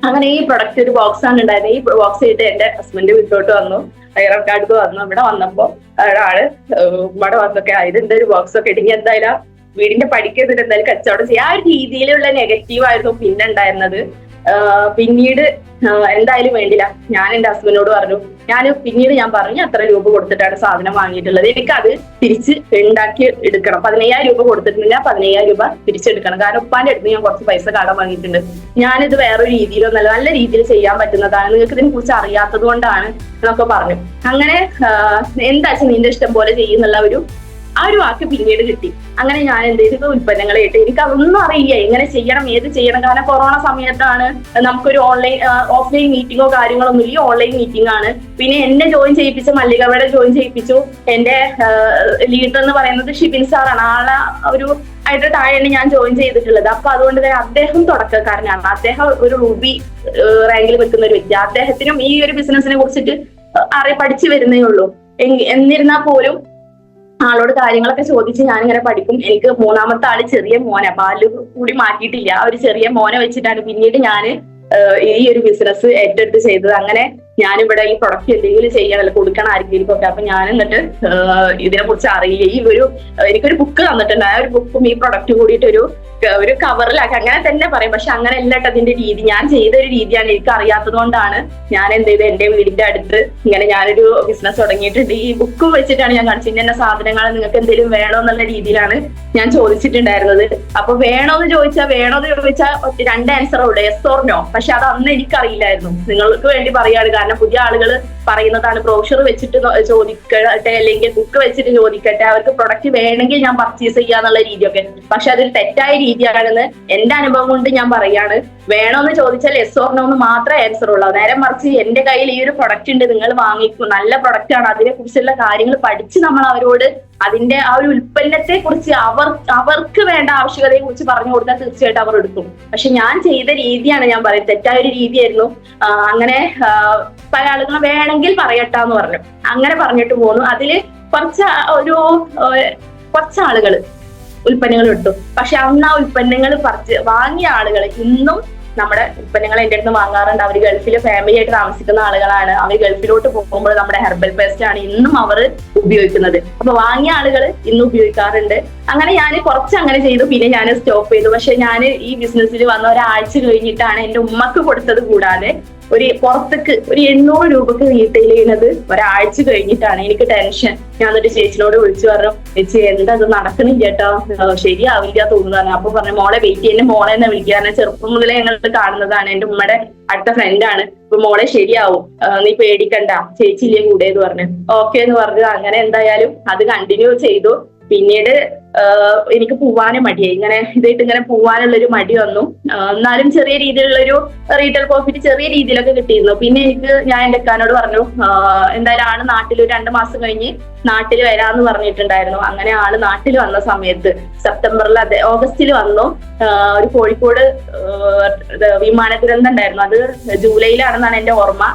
അങ്ങനെ ഈ പ്രൊഡക്റ്റ് ഒരു ബോക്സ് ആണ് ഉണ്ടായിരുന്നത്. ഈ ബോക്സ് ആയിട്ട് എന്റെ ഹസ്ബൻഡ് വീട്ടിലോട്ട് വന്നു, ഹൈറക്കാർക്ക് വന്നു. ഇവിടെ വന്നപ്പോ ഒരാള് ഇവിടെ വന്നൊക്കെ ഇതെന്താ ഒരു ബോക്സ് ഒക്കെ ഇടുങ്ങി എന്തായാലും വീടിന്റെ പഠിക്കുന്നത് എന്തായാലും കച്ചവടം ചെയ്യാം. ആ ഒരു രീതിയിലുള്ള നെഗറ്റീവ് ആയിരുന്നു പിന്നെ ഉണ്ടായിരുന്നത്. പിന്നീട് എന്തായാലും വേണ്ടില്ല, ഞാൻ എന്റെ ഹസ്ബൻഡിനോട് പറഞ്ഞു. പിന്നീട് ഞാൻ പറഞ്ഞു അത്ര രൂപ കൊടുത്തിട്ടാണ് സാധനം വാങ്ങിയിട്ടുള്ളത്, എനിക്കത് തിരിച്ച് ഉണ്ടാക്കി എടുക്കണം. 15000 രൂപ കൊടുത്തിട്ടുണ്ടെങ്കിൽ 15000 രൂപ തിരിച്ചെടുക്കണം. കാരണം ഉപ്പാന്റെ അടുത്ത് ഞാൻ കുറച്ച് പൈസ കടം വാങ്ങിയിട്ടുണ്ട്. ഞാനിത് വേറൊരു രീതിയിലോ നല്ല രീതിയിൽ ചെയ്യാൻ പറ്റുന്നതാണ്, നിങ്ങൾക്ക് ഇതിനെ കുറിച്ച് അറിയാത്തത് കൊണ്ടാണ് എന്നൊക്കെ പറഞ്ഞു. അങ്ങനെ എന്താ വെച്ചാൽ നിന്റെ ഇഷ്ടം പോലെ ചെയ്യുന്നുള്ള ആ ഒരു വാക്ക് പിന്നീട് കിട്ടി. അങ്ങനെ ഞാൻ എന്ത് ചെയ്തു, ഉൽപ്പന്നങ്ങൾ ഇട്ട് എനിക്ക് അതൊന്നും അറിയില്ല എങ്ങനെ ചെയ്യണം ഏത് ചെയ്യണം. കാരണം കൊറോണ സമയത്താണ്, നമുക്കൊരു ഓഫ്ലൈൻ മീറ്റിങ്ങോ കാര്യങ്ങളൊന്നും ഇല്ല, ഓൺലൈൻ മീറ്റിംഗ് ആണ്. പിന്നെ എന്നെ ജോയിൻ ചെയ്യിപ്പിച്ച മല്ലികവിടെ ജോയിൻ ചെയ്യിപ്പിച്ചു. എന്റെ ലീഡർ എന്ന് പറയുന്നത് ഷിബിൻ സാറാണ്. ആളെ ആയിട്ട് താഴെയാണ് ഞാൻ ജോയിൻ ചെയ്തിട്ടുള്ളത്. അപ്പൊ അതുകൊണ്ട് തന്നെ അദ്ദേഹം തുടക്കക്കാരനാണ്. അദ്ദേഹം ഒരു റൂബി റാങ്കിൽ വെക്കുന്ന ഒരു വ്യക്തി. അദ്ദേഹത്തിനും ഈ ഒരു ബിസിനസിനെ കുറിച്ചിട്ട് പഠിച്ചു വരുന്നേ ഉള്ളൂ. എന്നിരുന്നാൽ പോലും ആളോട് കാര്യങ്ങളൊക്കെ ചോദിച്ച് ഞാനിങ്ങനെ പഠിക്കും. എനിക്ക് 3ാമത്തെ ആള് ചെറിയ മോനെ, പാല് കൂടി മാറ്റിയിട്ടില്ല. ആ ഒരു ചെറിയ മോനെ വെച്ചിട്ടാണ് പിന്നീട് ഞാൻ ഈ ഒരു ബിസിനസ് ഏറ്റെടുത്ത് ചെയ്തത്. അങ്ങനെ ഞാനിവിടെ ഈ പ്രൊഡക്റ്റ് എന്തെങ്കിലും ചെയ്യണല്ലോ, കൊടുക്കണം ആർക്കെങ്കിലും ഒക്കെ. അപ്പൊ ഞാൻ എന്നിട്ട് ഇതിനെ കുറിച്ച് അറിയില്ല. എനിക്കൊരു ബുക്ക് തന്നിട്ടുണ്ട്. ആ ഒരു ബുക്കും ഈ പ്രൊഡക്റ്റ് കൂടിയിട്ട് ഒരു കവറിലാക്കി അങ്ങനെ തന്നെ പറയും. പക്ഷെ അങ്ങനെ അല്ല അതിന്റെ രീതി. ഞാൻ ചെയ്ത ഒരു രീതിയാണ്, എനിക്ക് അറിയാത്തത് കൊണ്ടാണ് ഞാൻ എന്ത് ചെയ്ത് എന്റെ വീടിന്റെ അടുത്ത് ഇങ്ങനെ ഞാനൊരു ബിസിനസ് തുടങ്ങിയിട്ടുണ്ട്. ഈ ബുക്ക് വെച്ചിട്ടാണ് ഞാൻ കാണിച്ചത്. ഇന്ന സാധനങ്ങൾ നിങ്ങൾക്ക് എന്തെങ്കിലും വേണോ എന്നുള്ള രീതിയിലാണ് ഞാൻ ചോദിച്ചിട്ടുണ്ടായിരുന്നത്. അപ്പൊ വേണോന്ന് ചോദിച്ചാൽ 2 ആൻസറേ ഉള്ളൂ, യെസ് ഓർ നോ. പക്ഷെ അത് അന്ന് എനിക്കറിയില്ലായിരുന്നു. നിങ്ങൾക്ക് വേണ്ടി പറയാണ്, കാരണം പുതിയ ആളുകൾ പറയുന്നതാണ്. ബ്രോഷർ വെച്ചിട്ട് ചോദിക്കട്ടെ അല്ലെങ്കിൽ ബുക്ക് വെച്ചിട്ട് ചോദിക്കട്ടെ, അവർക്ക് പ്രൊഡക്റ്റ് വേണമെങ്കിൽ ഞാൻ പർച്ചേസ് ചെയ്യാന്നുള്ള രീതിയൊക്കെ. പക്ഷെ അതൊരു തെറ്റായ രീതിയാണെന്ന് എന്റെ അനുഭവം കൊണ്ട് ഞാൻ പറയാണ്. വേണോന്ന് ചോദിച്ചാൽ യെസ് ഓർ നോ എന്ന് മാത്രമേ ആൻസർ ഉള്ളൂ. നേരെ മറിച്ച് എന്റെ കയ്യിൽ ഈ ഒരു പ്രൊഡക്റ്റ് ഉണ്ട്, നിങ്ങൾ വാങ്ങിക്കും, നല്ല പ്രൊഡക്റ്റ് ആണ്, അതിനെ കുറിച്ചുള്ള കാര്യങ്ങൾ പഠിച്ച് നമ്മൾ അവരോട് അതിന്റെ ആ ഒരു ഉൽപ്പന്നത്തെ കുറിച്ച് അവർക്ക് വേണ്ട ആവശ്യകതയെ കുറിച്ച് പറഞ്ഞു കൊടുത്താൽ തീർച്ചയായിട്ടും അവർ എടുക്കും. പക്ഷെ ഞാൻ ചെയ്ത രീതിയാണ് ഞാൻ പറയുന്നത്, തെറ്റായ ഒരു രീതിയായിരുന്നു. അങ്ങനെ പല ആളുകളും വേണമെങ്കിൽ പറയട്ടാന്ന് പറഞ്ഞു. അങ്ങനെ പറഞ്ഞിട്ട് പോന്നു. അതില് കുറച്ച് ആളുകൾ ഉൽപ്പന്നങ്ങൾ ഇട്ടു. പക്ഷെ അന്ന് ആ ഉൽപ്പന്നങ്ങൾ വാങ്ങിയ ആളുകൾ ഇന്നും നമ്മുടെ ഉൽപ്പന്നങ്ങൾ എന്റെ അടുത്ത് വാങ്ങാറുണ്ട്. അവർ ഗൾഫിലെ ഫാമിലി ആയിട്ട് താമസിക്കുന്ന ആളുകളാണ്. അവർ ഗൾഫിലോട്ട് പോകുമ്പോൾ നമ്മുടെ ഹെർബൽ പേസ്റ്റ് ആണ് ഇന്നും അവർ ഉപയോഗിക്കുന്നത്. അപ്പൊ വാങ്ങിയ ആളുകൾ ഇന്നും ഉപയോഗിക്കാറുണ്ട്. അങ്ങനെ ഞാൻ കുറച്ച് അങ്ങനെ ചെയ്തു, പിന്നെ ഞാൻ സ്റ്റോപ്പ് ചെയ്തു. പക്ഷെ ഞാൻ ഈ ബിസിനസ്സിൽ വന്ന ഒരാഴ്ച കഴിഞ്ഞിട്ടാണ് എന്റെ ഉമ്മക്ക് കൊടുത്തത് കൂടാതെ പുറത്തേക്ക് ഒരു 800 രൂപക്ക് റീറ്റെയിൽ ചെയ്യുന്നത് ഒരാഴ്ച കഴിഞ്ഞിട്ടാണ്. എനിക്ക് ടെൻഷൻ. ഞാൻ എന്നിട്ട് ചേച്ചിനോട് വിളിച്ചു പറഞ്ഞു, ചേച്ചി എന്താ അത് നടക്കണില്ല കേട്ടോ, ശരിയാവില്ല തോന്നുന്നതാണ്. അപ്പൊ പറഞ്ഞു മോളെ വെയിറ്റ് ചെയ്യുന്ന മോളെ തന്നെ വിളിക്കുക. ചെറുപ്പം മുതലേ ഞങ്ങൾ കാണുന്നതാണ്, എന്റെ ഉമ്മയുടെ അടുത്ത ഫ്രണ്ടാണ്. ഇപ്പൊ മോളെ ശരിയാവും, നീ പേടിക്കണ്ട, ചേച്ചിയില്ലേ കൂടെ എന്ന് പറഞ്ഞു. ഓക്കെ എന്ന് പറഞ്ഞു. അങ്ങനെ എന്തായാലും അത് കണ്ടിന്യൂ ചെയ്തു. പിന്നീട് എനിക്ക് പോവാനും മടിയായി, ഇങ്ങനെ ഇതായിട്ട് ഇങ്ങനെ പോവാനുള്ള ഒരു മടി വന്നു. എന്നാലും ചെറിയ രീതിയിലുള്ള ഒരു റീറ്റെയിൽ പ്രോഫിറ്റ് ചെറിയ രീതിയിലൊക്കെ കിട്ടിയിരുന്നു. പിന്നെ ഞാൻ എന്റെ അക്കാനോട് പറഞ്ഞു, എന്തായാലും ആള് നാട്ടിൽ 2 മാസം കഴിഞ്ഞ് നാട്ടിൽ വരാന്ന് പറഞ്ഞിട്ടുണ്ടായിരുന്നു. അങ്ങനെ ആള് നാട്ടിൽ വന്ന സമയത്ത് സെപ്റ്റംബറിൽ ഓഗസ്റ്റിൽ വന്നു. ഒരു കോഴിക്കോട് വിമാന ദുരന്തം ഉണ്ടായിരുന്നു, അത് ജൂലൈയിലാണെന്നാണ് എന്റെ ഓർമ്മ.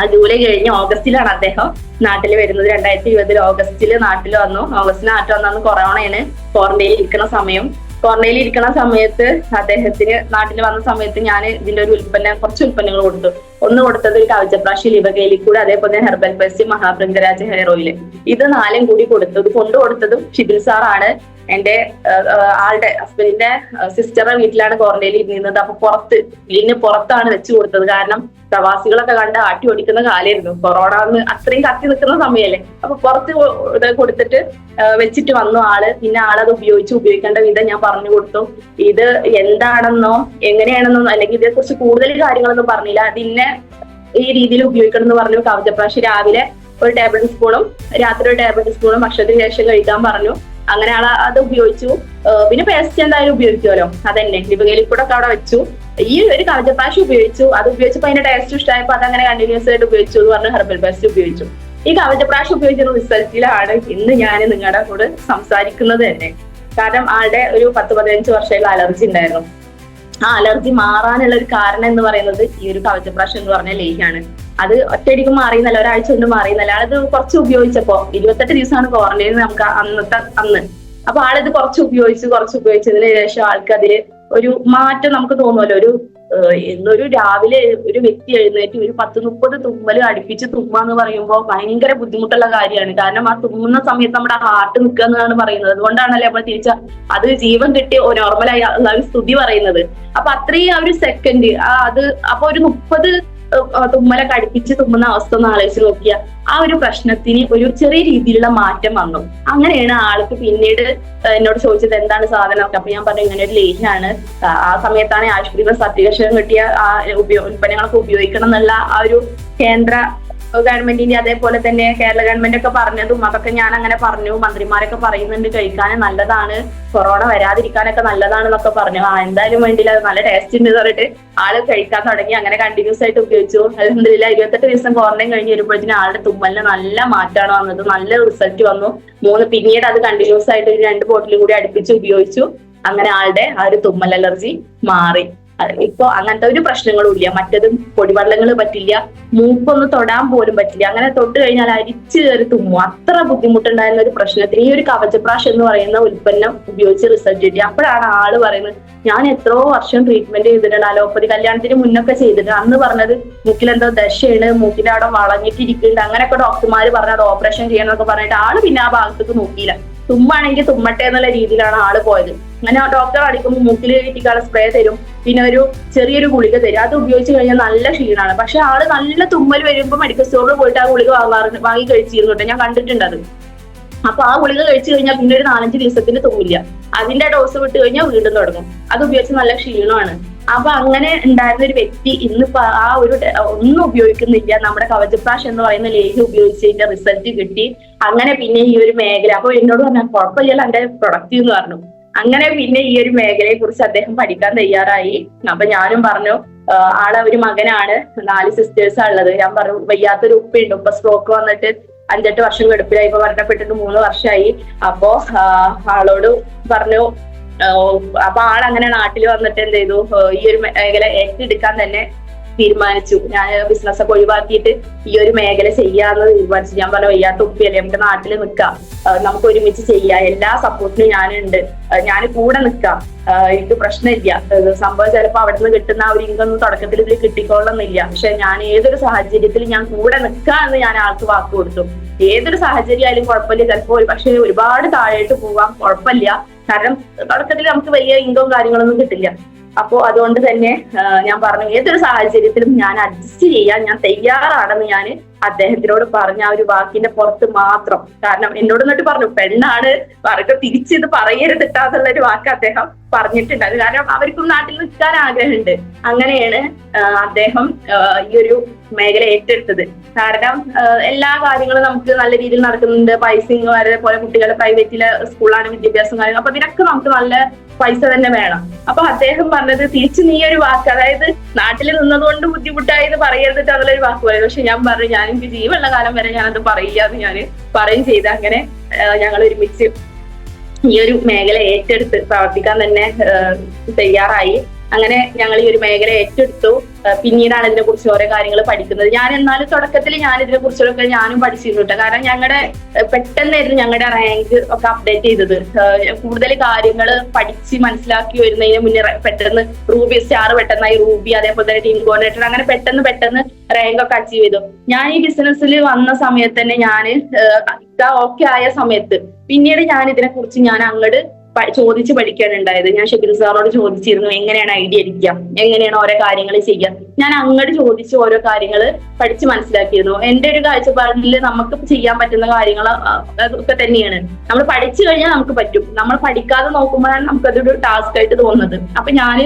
ആ ജൂലൈ കഴിഞ്ഞ് ഓഗസ്റ്റിലാണ് അദ്ദേഹം നാട്ടിൽ വരുന്നത്. 2020 ഓഗസ്റ്റിൽ നാട്ടിൽ വന്നു. ഓഗസ്റ്റിൽ നാട്ടിൽ വന്നു കൊറോണയാണ്. ക്വാറന്റൈനിൽ ഇരിക്കുന്ന സമയത്ത് അദ്ദേഹത്തിന് നാട്ടിൽ വന്ന സമയത്ത് ഞാൻ ഇതിന്റെ ഒരു കുറച്ച് ഉൽപ്പന്നങ്ങൾ കൊടുത്തു. ഒന്ന് കൊടുത്തത് ഒരു കവചപ്രാശി ലിവകേലിക്കൂട്, അതേപോലെ ഹെർബൽ പേസ്റ്റ്, മഹാഭൃംഗരാജ ഹെയർ ഓയിൽ. ഇത് 4 കൂടി കൊടുത്തത് കൊണ്ടുകൊടുത്തതും ഷിബിൽ സാറാണ്. എന്റെ ആളുടെ ഹസ്ബൻഡിന്റെ സിസ്റ്ററുടെ വീട്ടിലാണ് ക്വാറന്റൈനിൽ ഇരുന്നത്. അപ്പൊ വീടിന് പുറത്താണ് വെച്ചു കൊടുത്തത്. കാരണം പ്രവാസികളൊക്കെ കണ്ട് ആട്ടി ഓടിക്കുന്ന കാലായിരുന്നു, കൊറോണ അത്രയും കത്തി നിൽക്കുന്ന സമയല്ലേ. അപ്പൊ പുറത്ത് കൊടുത്തിട്ട് വെച്ചിട്ട് വന്നു ആള്. പിന്നെ ആളത് ഉപയോഗിക്കേണ്ട വിധം ഞാൻ പറഞ്ഞു കൊടുത്തു. ഇത് എന്താണെന്നോ എങ്ങനെയാണെന്നോ അല്ലെങ്കിൽ ഇതേക്കുറിച്ച് കൂടുതൽ കാര്യങ്ങളൊന്നും പറഞ്ഞില്ല. അതിനെ ഈ രീതിയിൽ ഉപയോഗിക്കണം എന്ന് പറഞ്ഞു. കവചപ്രാശി രാവിലെ ഒരു ടേബിൾ സ്പൂണും രാത്രി ഒരു ടേബിൾ സ്പൂണും ഭക്ഷണത്തിന് ശേഷം കഴിക്കാൻ പറഞ്ഞു. അങ്ങനെ അത് ഉപയോഗിച്ചു. പിന്നെ പേസ്റ്റ് എന്തായാലും ഉപയോഗിക്കുമല്ലോ, അതന്നെ ലിവകേലിക്കൂടെ ഒക്കെ അവിടെ വെച്ചു. ഈ ഒരു കവചപ്രാശി ഉപയോഗിച്ചു. അത് ഉപയോഗിച്ചപ്പോ അതിന്റെ ടേസ്റ്റ് ഇഷ്ടമായപ്പോ അതങ്ങനെ കണ്ടിന്യൂസ് ആയിട്ട് ഉപയോഗിച്ചു എന്ന് പറഞ്ഞ് ഹെർബൽ പേസ്റ്റ് ഉപയോഗിച്ചു. ഈ കവചപ്രാശി ഉപയോഗിക്കുന്ന റിസൾട്ടിലാണ് ഇന്ന് ഞാൻ നിങ്ങളുടെ കൂടെ സംസാരിക്കുന്നത് തന്നെ. കാരണം ആളുടെ ഒരു 10-15 വർഷമായിട്ടുള്ള അലർജി ഉണ്ടായിരുന്നു. ആ അലർജി മാറാനുള്ള ഒരു കാരണം എന്ന് പറയുന്നത് ഈ ഒരു കവചപ്രാശം എന്ന് പറഞ്ഞ ലേഹ്യാണ്. അത് ഒറ്റയടിക്ക് മാറിയെന്നല്ല, ഒരാഴ്ച കൊണ്ട് മാറിയെന്നല്ല. ആളിത് കുറച്ച് ഉപയോഗിച്ചപ്പോ 28 ദിവസമാണ് ക്വാറന്റൈൻ നമുക്ക് അന്ന്. അപ്പൊ ആളിത് കുറച്ച് ഉപയോഗിച്ചതിന് ശേഷം ആൾക്ക് അതില് ഒരു മാറ്റം നമുക്ക് തോന്നുമല്ലോ. എന്നൊരു രാവിലെ ഒരു വ്യക്തി എഴുന്നേറ്റ് ഒരു 10-30 തുമ്മല് അടുപ്പിച്ച് തുമ്മാന്ന് പറയുമ്പോൾ ഭയങ്കര ബുദ്ധിമുട്ടുള്ള കാര്യമാണ്. കാരണം ആ തുമ്മുന്ന സമയത്ത് നമ്മുടെ ഹാർട്ട് നിൽക്കുക എന്നാണ് പറയുന്നത്. അതുകൊണ്ടാണല്ലേ നമ്മൾ അത് ജീവൻ കിട്ടി നോർമലായി ഒരു സ്തുതി പറയുന്നത്. അപ്പൊ അത്രയും ആ ഒരു സെക്കൻഡ് അപ്പൊ ഒരു 30 തുമ്മലൊക്കെ അടുപ്പിച്ച് തുമ്മുന്ന അവസ്ഥ ഒന്ന് ആലോചിച്ച് നോക്കിയ ആ ഒരു പ്രശ്നത്തിന് ഒരു ചെറിയ രീതിയിലുള്ള മാറ്റം വന്നു. അങ്ങനെയാണ് ആൾക്ക് പിന്നീട് എന്നോട് ചോദിച്ചത് എന്താണ് സാധനം ഒക്കെ. അപ്പൊ ഞാൻ പറഞ്ഞു ഇങ്ങനെ ഒരു ലേഹ്യാണ്. ആ സമയത്താണ് ആശുപത്രിയുടെ സർട്ടിഫിക്കേഷൻ കിട്ടിയ ആ ഉൽപ്പന്നങ്ങളൊക്കെ ഉപയോഗിക്കണം എന്നുള്ള ആ ഒരു കേന്ദ്ര ഗവൺമെന്റിന്റെ അതേപോലെ തന്നെ കേരള ഗവൺമെന്റ് ഒക്കെ പറഞ്ഞതും അതൊക്കെ ഞാൻ അങ്ങനെ പറഞ്ഞു. മന്ത്രിമാരൊക്കെ പറയുന്നുണ്ട് കഴിക്കാൻ നല്ലതാണ്, കൊറോണ വരാതിരിക്കാനൊക്കെ നല്ലതാണെന്നൊക്കെ പറഞ്ഞു. എന്തായാലും വേണ്ടില്ല, അത് നല്ല ടേസ്റ്റ് ഉണ്ട് പറഞ്ഞിട്ട് ആള് കഴിക്കാൻ തുടങ്ങി. അങ്ങനെ കണ്ടിന്യൂസ് ആയിട്ട് ഉപയോഗിച്ചു. അൽഹംദുലില്ലാ 28 ദിവസം ക്വാറന്റൈൻ കഴിഞ്ഞ് വരുമ്പോഴത്തേനും ആളുടെ തുമ്മലിന് നല്ല മാറ്റമാണ് വന്നത്. നല്ല റിസൾട്ട് വന്നു. പിന്നീട് അത് കണ്ടിന്യൂസ് ആയിട്ട് 2 ബോട്ടിലും കൂടി അടുപ്പിച്ച് ഉപയോഗിച്ചു. അങ്ങനെ ആളുടെ ആ ഒരു തുമ്മൽ അലർജി മാറി. ഇപ്പൊ അങ്ങനത്തെ ഒരു പ്രശ്നങ്ങളും ഇല്ല. മറ്റതും പൊടിവെള്ളങ്ങൾ പറ്റില്ല, മൂക്കൊന്ന് തൊടാൻ പോലും പറ്റില്ല. അങ്ങനെ തൊട്ട് കഴിഞ്ഞാൽ അരിച്ചു കയറി തുമ്മും. അത്ര ബുദ്ധിമുട്ടുണ്ടായിരുന്ന ഒരു പ്രശ്നത്തിന് ഈ ഒരു കവചപ്രാശ് എന്ന് പറയുന്ന ഉൽപ്പന്നം ഉപയോഗിച്ച് റിസൾട്ട് കിട്ടി. അപ്പോഴാണ് ആള് പറയുന്നത് ഞാൻ എത്രയോ വർഷം ട്രീറ്റ്മെന്റ് ചെയ്തിട്ടുണ്ട്, അലോപ്പതി കല്യാണത്തിന് മുന്നൊക്കെ ചെയ്തിട്ടുണ്ട്. അന്ന് പറഞ്ഞത് മൂക്കിലെന്തോ ദശയാണ്, മൂക്കിന്റെ അവിടെ വളഞ്ഞിട്ടിരിക്കുന്നുണ്ട്, അങ്ങനെയൊക്കെ ഡോക്ടർമാര് പറഞ്ഞത് ഓപ്പറേഷൻ ചെയ്യണമെന്നൊക്കെ പറഞ്ഞിട്ട് ആള് പിന്നെ ആ ഭാഗത്തേക്ക് നോക്കിയില്ല. തുമ്മാണെങ്കിൽ തുമ്മട്ടെ എന്നുള്ള രീതിയിലാണ് ആള് പോയത്. അങ്ങനെ ഡോക്ടർ അടിക്കുമ്പോൾ മൂക്കിൽ കയറ്റിക്കാളെ സ്പ്രേ തരും, പിന്നെ ഒരു ചെറിയൊരു ഗുളിക തരും. അത് ഉപയോഗിച്ച് കഴിഞ്ഞാൽ നല്ല ക്ഷീണമാണ്. പക്ഷെ ആള് നല്ല തുമ്മൽ വരുമ്പോൾ മെഡിക്കൽ സ്റ്റോറിൽ പോയിട്ട് ആ ഗുളിക വാങ്ങി കഴിച്ചിരുന്നുണ്ട്, ഞാൻ കണ്ടിട്ടുണ്ട് അത്. അപ്പൊ ആ ഗുളിക കഴിച്ചു കഴിഞ്ഞാൽ പിന്നെ ഒരു 4-5 ദിവസത്തിന് തുമ്മില്ല. അതിന്റെ ഡോസ് വിട്ട് കഴിഞ്ഞാൽ വീണ്ടും തുടങ്ങും. അത് ഉപയോഗിച്ച് നല്ല ക്ഷീണമാണ്. അപ്പൊ അങ്ങനെ ഉണ്ടായിരുന്ന ഒരു വ്യക്തി ഇന്നിപ്പോ ആ ഒന്നും ഉപയോഗിക്കുന്നില്ല. നമ്മുടെ കവചപ്രാശ് എന്ന് പറയുന്ന ലേഹ്യം ഉപയോഗിച്ചതിന്റെ റിസൾട്ട് കിട്ടി. അങ്ങനെ പിന്നെ ഈ ഒരു മേഖല, അപ്പൊ എന്നോട് പറഞ്ഞാൽ കുഴപ്പമില്ല എന്റെ പ്രൊഡക്റ്റ് എന്ന് പറഞ്ഞു. അങ്ങനെ പിന്നെ ഈ ഒരു മേഖലയെ കുറിച്ച് അദ്ദേഹം പഠിക്കാൻ തയ്യാറായി. അപ്പൊ ഞാനും പറഞ്ഞു ആളെ ഒരു മകനാണ്, 4 സിസ്റ്റേഴ്സാ ഉള്ളത്. ഞാൻ പറഞ്ഞു വയ്യാത്തൊരു ഉപ്പയുണ്ട്, ഉപ്പ സ്ട്രോക്ക് വന്നിട്ട് 5-8 വർഷം കിടപ്പിലായി, ഇപ്പൊ മരണപ്പെട്ടിട്ട് 3 വർഷമായി. അപ്പോ ആളോട് പറഞ്ഞു. അപ്പൊ ആളങ്ങനെ നാട്ടിൽ വന്നിട്ട് എന്ത് ചെയ്തു, ഈ ഒരു മേഖല ഏറ്റെടുക്കാൻ തന്നെ തീരുമാനിച്ചു. ഞാൻ ബിസിനസ്സൊക്കെ ഒഴിവാക്കിയിട്ട് ഈ ഒരു മേഖല ചെയ്യാന്ന് തീരുമാനിച്ചു. ഞാൻ പറഞ്ഞു വയ്യാത്ത ഉപ്പിയല്ലേ, നമുക്ക് നാട്ടിൽ നിൽക്കാം, നമുക്ക് ഒരുമിച്ച് ചെയ്യാം, എല്ലാ സപ്പോർട്ടിനും ഞാനുണ്ട്, ഞാൻ കൂടെ നിൽക്കാം, എനിക്ക് പ്രശ്നമില്ല. സംഭവം ചിലപ്പോൾ അവിടെ നിന്ന് കിട്ടുന്ന ആ ഒരു ഇൻകം ഒന്നും തുടക്കത്തിൽ ഇതിൽ കിട്ടിക്കൊള്ളുന്നില്ല. പക്ഷെ ഞാൻ ഏതൊരു സാഹചര്യത്തിൽ ഞാൻ കൂടെ നിൽക്കാമെന്ന് ഞാൻ ആൾക്ക് വാക്ക് കൊടുത്തു. ഏതൊരു സാഹചര്യം ആയാലും കുഴപ്പമില്ല, ചിലപ്പോൾ പക്ഷെ ഒരുപാട് താഴേട്ട് പോവാം, കുഴപ്പമില്ല. കാരണം തുടക്കത്തിൽ നമുക്ക് വലിയ ഇൻകം കാര്യങ്ങളൊന്നും കിട്ടില്ല. അപ്പോ അതുകൊണ്ട് തന്നെ ഞാൻ പറഞ്ഞു ഏതൊരു സാഹചര്യത്തിലും ഞാൻ അഡ്ജസ്റ്റ് ചെയ്യാൻ ഞാൻ തയ്യാറാണെന്ന് ഞാൻ അദ്ദേഹത്തിനോട് പറഞ്ഞ ആ ഒരു വാക്കിന്റെ പുറത്ത് മാത്രം. കാരണം എന്നോട് എന്നിട്ട് പറഞ്ഞു, പെണ്ണാണ് അവർക്ക് തിരിച്ചിത് പറയരുതിട്ടാന്നുള്ള ഒരു വാക്ക് അദ്ദേഹം പറഞ്ഞിട്ടുണ്ട്. അത് കാരണം അവർക്കും നാട്ടിൽ നിൽക്കാൻ ആഗ്രഹമുണ്ട്. അങ്ങനെയാണ് അദ്ദേഹം ഈ ഒരു മേഖല ഏറ്റെടുത്തത്. കാരണം എല്ലാ കാര്യങ്ങളും നമുക്ക് നല്ല രീതിയിൽ നടക്കുന്നുണ്ട്. പൈസയും അതേപോലെ കുട്ടികളെ പ്രൈവറ്റിലെ സ്കൂളാണ് വിദ്യാഭ്യാസം കാര്യങ്ങൾ, അപ്പൊ ഇതിനൊക്കെ നമുക്ക് നല്ല പൈസ തന്നെ വേണം. അപ്പൊ അദ്ദേഹം പറഞ്ഞത് തിരിച്ച് നീ ഒരു വാക്ക്, അതായത് നാട്ടിൽ നിന്നതുകൊണ്ട് ബുദ്ധിമുട്ടായി എന്ന് പറയരുതിട്ട് അതിലൊരു വാക്ക് പറയും. പക്ഷെ ഞാൻ പറഞ്ഞു, ഞാൻ എനിക്ക് ജീവനുള്ള കാലം വരെ ഞാനത് പറയില്ല എന്ന് ഞാൻ പറയും ചെയ്ത്. അങ്ങനെ ഞങ്ങൾ ഒരുമിച്ച് ഈ ഒരു മേഖല ഏറ്റെടുത്ത് പ്രവർത്തിക്കാൻ തന്നെ തയ്യാറായി. അങ്ങനെ ഞങ്ങൾ ഈ ഒരു മേഖല ഏറ്റെടുത്തു. പിന്നീടാണ് ഇതിനെ കുറിച്ച് ഓരോ കാര്യങ്ങൾ പഠിക്കുന്നത്. ഞാൻ എന്നാലും തുടക്കത്തിൽ ഞാൻ ഇതിനെ കുറിച്ചൊക്കെ ഞാനും പഠിച്ചിരുന്നു. കാരണം ഞങ്ങളുടെ പെട്ടെന്നായിരുന്നു ഞങ്ങളുടെ റാങ്ക് ഒക്കെ അപ്ഡേറ്റ് ചെയ്തത്. കൂടുതൽ കാര്യങ്ങൾ പഠിച്ച് മനസ്സിലാക്കി വരുന്നതിന് മുന്നേ പെട്ടെന്ന് റൂബി സ്റ്റാർ പെട്ടെന്നായി റൂബി, അതേപോലെ തന്നെ ടീം കോർഡിനേറ്റർ, അങ്ങനെ പെട്ടെന്ന് റാങ്ക് ഒക്കെ അച്ചീവ് ചെയ്തു. ഞാൻ ഈ ബിസിനസ്സിൽ വന്ന സമയത്ത് തന്നെ ഞാൻ ഓക്കെ ആയ സമയത്ത് പിന്നീട് ഞാൻ ഇതിനെ കുറിച്ച് ഞാൻ അങ്ങോട്ട് ചോദിച്ച് പഠിക്കാനുണ്ടായത്. ഞാൻ ഷെബിൻ സാറോട് ചോദിച്ചിരുന്നു എങ്ങനെയാണ് ഐഡിയ അടിക്കുക, എങ്ങനെയാണ് ഓരോ കാര്യങ്ങൾ ചെയ്യുക. ഞാൻ അങ്ങോട്ട് ചോദിച്ച് ഓരോ കാര്യങ്ങൾ പഠിച്ച് മനസ്സിലാക്കിയിരുന്നു. എന്റെ ഒരു കാഴ്ചപ്പാടിൽ നമുക്ക് ചെയ്യാൻ പറ്റുന്ന കാര്യങ്ങൾ ഒക്കെ തന്നെയാണ്. നമ്മൾ പഠിച്ചു കഴിഞ്ഞാൽ നമുക്ക് പറ്റും. നമ്മൾ പഠിക്കാതെ നോക്കുമ്പോഴാണ് നമുക്കതൊരു ടാസ്ക് ആയിട്ട് തോന്നുന്നത്. അപ്പൊ ഞാൻ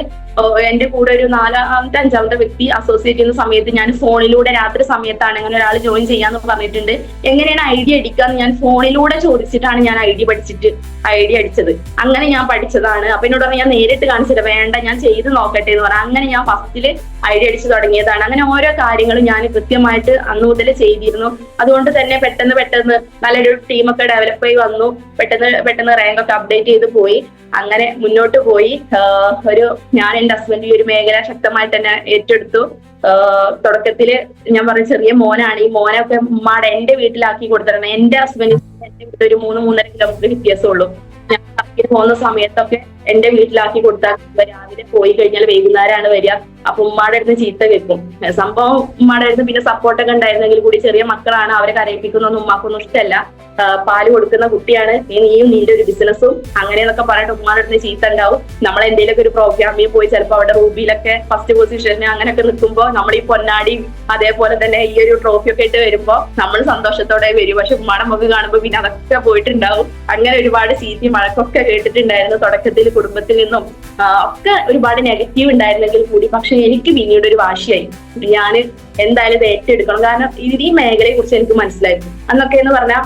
എന്റെ കൂടെ ഒരു 4ാമത്തെ 5ാമത്തെ വ്യക്തി അസോസിയേറ്റ് ചെയ്യുന്ന സമയത്ത് ഞാൻ ഫോണിലൂടെ രാത്രി സമയത്താണ് അങ്ങനെ ഒരാൾ ജോയിൻ ചെയ്യാന്ന് പറഞ്ഞിട്ടുണ്ട്, എങ്ങനെയാണ് ഐഡിയ അടിക്കാന്ന് ഞാൻ ഫോണിലൂടെ ചോദിച്ചിട്ടാണ് ഞാൻ ഐഡിയ അടിച്ചത്. അങ്ങനെ ഞാൻ പഠിച്ചതാണ്. അപ്പൊ എന്നോട് പറഞ്ഞാൽ ഞാൻ നേരിട്ട് കാണിച്ചില്ല, വേണ്ട ഞാൻ ചെയ്ത് നോക്കട്ടെ എന്ന് പറയാം. അങ്ങനെ ഞാൻ ഫസ്റ്റില് ഐഡിയ അടിച്ചു തുടങ്ങിയതാണ്. അങ്ങനെ ഓരോ കാര്യങ്ങളും ഞാൻ കൃത്യമായിട്ട് അന്ന് മുതൽ ചെയ്തിരുന്നു. അതുകൊണ്ട് തന്നെ പെട്ടെന്ന് നല്ലൊരു ടീമൊക്കെ ഡെവലപ്പ് ആയി വന്നു. പെട്ടെന്ന് റാങ്ക് ഒക്കെ അപ്ഡേറ്റ് ചെയ്ത് പോയി. അങ്ങനെ മുന്നോട്ട് പോയി. ഞാൻ എന്റെ ഹസ്ബൻഡ് ഈ ഒരു മേഖല ശക്തമായിട്ട് തന്നെ ഏറ്റെടുത്തു. തുടക്കത്തില് ഞാൻ പറഞ്ഞ ചെറിയ മോനാണ്. ഈ മോനൊക്കെ ഉമ്മാടെ എന്റെ വീട്ടിലാക്കി കൊടുത്തിട്ടുണ്ട്. എന്റെ ഹസ്ബൻഡ് എന്റെ വീട്ടിൽ ഒരു 3-3.5 കിലോമീറ്റർ വ്യത്യാസമുള്ളൂ. ഞാൻ പോകുന്ന സമയത്തൊക്കെ എന്റെ വീട്ടിലാക്കി കൊടുത്താൽ രാവിലെ പോയി കഴിഞ്ഞാൽ വൈകുന്നേരമാണ് വരിക. അപ്പൊ ഉമ്മാടെ അടുത്ത് ചീത്ത കേൾക്കും. സംഭവം ഉമ്മാടെ അടുത്ത് പിന്നെ സപ്പോർട്ടൊക്കെ ഉണ്ടായിരുന്നെങ്കിൽ കൂടി ചെറിയ മക്കളാണ്, അവരെ കരയിപ്പിക്കുന്നൊന്നും ഉമ്മാക്കൊന്നും ഇഷ്ടമല്ല. പാല് കൊടുക്കുന്ന കുട്ടിയാണ്, നീയും നിന്റെ ഒരു ബിസിനസ്സും അങ്ങനെയൊക്കെ പറഞ്ഞിട്ട് ഉമ്മാടെ അടുത്ത് ചീത്ത ഉണ്ടാവും. നമ്മൾ എന്തെങ്കിലുമൊക്കെ ഒരു പ്രോഗ്രാമിൽ പോയി ചിലപ്പോൾ അവിടെ റൂബിയിലൊക്കെ ഫസ്റ്റ് പൊസിഷന് അങ്ങനെയൊക്കെ നിൽക്കുമ്പോൾ നമ്മൾ ഈ പൊന്നാടിയും അതേപോലെ തന്നെ ഈ ഒരു ട്രോഫിയൊക്കെ ഇട്ട് വരുമ്പോൾ നമ്മൾ സന്തോഷത്തോടെ വരും. പക്ഷെ ഉമ്മാടെ മുഖം കാണുമ്പോൾ പിന്നെ അതൊക്കെ പോയിട്ടുണ്ടാവും. അങ്ങനെ ഒരുപാട് ചീത്തി മഴക്കൊക്കെ കേട്ടിട്ടുണ്ടായിരുന്നു തുടക്കത്തിൽ. കുടുംബത്തിൽ നിന്നും ഒക്കെ ഒരുപാട് നെഗറ്റീവ് ഉണ്ടായിരുന്നെങ്കിൽ കൂടി പക്ഷെ എനിക്ക് പിന്നീട് ഒരു വാശിയായി, ഞാൻ എന്തായാലും ഇത് ഏറ്റെടുക്കണം. കാരണം ഈ മേഖലയെ കുറിച്ച് എനിക്ക് മനസ്സിലായി. അന്നൊക്കെ എന്ന് പറഞ്ഞാൽ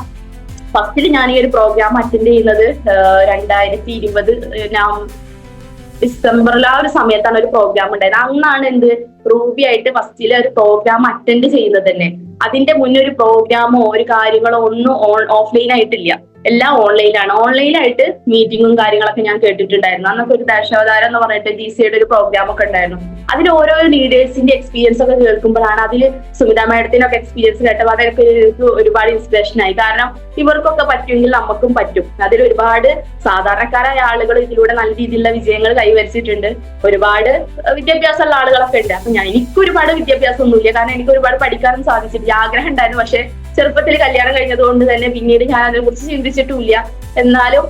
ഫസ്റ്റിൽ ഞാൻ ഈ ഒരു പ്രോഗ്രാം അറ്റൻഡ് ചെയ്യുന്നത് 2020 ഡിസംബറിൽ ആ ഒരു സമയത്താണ് ഒരു പ്രോഗ്രാം ഉണ്ടായത്. അന്നാണ് റൂബി ആയിട്ട് ഫസ്റ്റിലെ ഒരു പ്രോഗ്രാം അറ്റൻഡ് ചെയ്യുന്നത് തന്നെ. അതിന്റെ മുന്നേ ഒരു പ്രോഗ്രാമോ ഒരു കാര്യങ്ങളോ ഒന്നും ഓഫ്ലൈൻ ആയിട്ടില്ല, എല്ലാം ഓൺലൈനാണ്. ഓൺലൈനായിട്ട് മീറ്റിങ്ങും കാര്യങ്ങളൊക്കെ ഞാൻ കേട്ടിട്ടുണ്ടായിരുന്നു. അന്നൊക്കെ ഒരു ദശാവതാരം എന്ന് പറഞ്ഞിട്ട് GCയുടെ ഒരു പ്രോഗ്രാം ഒക്കെ ഉണ്ടായിരുന്നു. അതിൽ ഓരോ ലീഡേഴ്സിന്റെ എക്സ്പീരിയൻസ് ഒക്കെ കേൾക്കുമ്പോഴാണ് അതിൽ സുമിത മാഡത്തിനൊക്കെ എക്സ്പീരിയൻസ് കേട്ടപ്പോൾ അതൊക്കെ ഒരുപാട് ഇൻസ്പിറേഷൻ ആയി. കാരണം ഇവർക്കൊക്കെ പറ്റുമെങ്കിൽ നമുക്കും പറ്റും. അതിൽ ഒരുപാട് സാധാരണക്കാരായ ആളുകൾ ഇതിലൂടെ നല്ല രീതിയിലുള്ള വിജയങ്ങൾ കൈവരിച്ചിട്ടുണ്ട്. ഒരുപാട് വിദ്യാഭ്യാസമുള്ള ആളുകളൊക്കെ ഉണ്ട്. അപ്പൊ എനിക്ക് ഒരുപാട് വിദ്യാഭ്യാസം ഒന്നുമില്ല, കാരണം എനിക്ക് ഒരുപാട് പഠിക്കാനും സാധിച്ചിട്ടില്ല. ആഗ്രഹം ഉണ്ടായിരുന്നു, പക്ഷെ ചെറുപ്പത്തിൽ കല്യാണം കഴിഞ്ഞതുകൊണ്ട് തന്നെ പിന്നീട് ഞാൻ അതിനെ കുറിച്ച് ചിന്തിച്ചിട്ടുമില്ല. എന്നാലും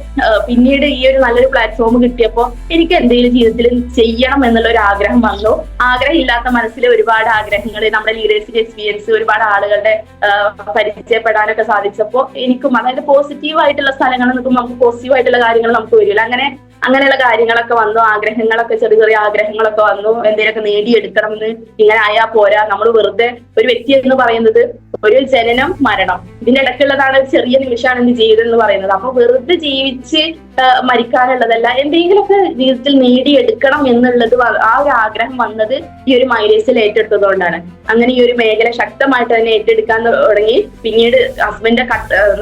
പിന്നീട് ഈ ഒരു നല്ലൊരു പ്ലാറ്റ്ഫോം കിട്ടിയപ്പോൾ എനിക്ക് എന്തെങ്കിലും ജീവിതത്തിൽ ചെയ്യണം എന്നുള്ള ഒരു ആഗ്രഹം വന്നു. ആഗ്രഹം ഇല്ലാത്ത മനസ്സിലെ ഒരുപാട് ആഗ്രഹങ്ങൾ, നമ്മുടെ ലീഡേഴ്സിന്റെ എക്സ്പീരിയൻസ്, ഒരുപാട് ആളുകളുടെ പരിചയപ്പെടാനൊക്കെ സാധിച്ചപ്പോൾ എനിക്കും, അതായത് പോസിറ്റീവായിട്ടുള്ള സ്ഥലങ്ങളിൽ നിൽക്കുമ്പോൾ നമുക്ക് പോസിറ്റീവായിട്ടുള്ള കാര്യങ്ങൾ നമുക്ക് വരില്ല. അങ്ങനെയുള്ള കാര്യങ്ങളൊക്കെ വന്നു. ആഗ്രഹങ്ങളൊക്കെ ചെറിയ ആഗ്രഹങ്ങളൊക്കെ വന്നു. എന്തെങ്കിലുമൊക്കെ നേടിയെടുക്കണം എന്ന്. ഇങ്ങനെ ആയാൽ പോരാ. നമ്മൾ വെറുതെ ഒരു വ്യക്തി എന്ന് പറയുന്നത് ഒരു ജനനം മരണം ഇതിന്റെ ഇടയ്ക്കുള്ളതാണ്. ഒരു ചെറിയ നിമിഷമാണ് എന്റെ ജീവിതം എന്ന് പറയുന്നത്. അപ്പൊ വെറുതെ ജീവിച്ച് മരിക്കാനുള്ളതല്ല, എന്തെങ്കിലുമൊക്കെ ജീവിതത്തിൽ നേടിയെടുക്കണം എന്നുള്ളത് ആ ഒരു ആഗ്രഹം വന്നത് ഈ ഒരു മൈലേസിൽ ഏറ്റെടുത്തതുകൊണ്ടാണ്. അങ്ങനെ ഈ ഒരു മേഖല ശക്തമായിട്ട് തന്നെ ഏറ്റെടുക്കാൻ തുടങ്ങി. പിന്നീട് ഹസ്ബൻഡ്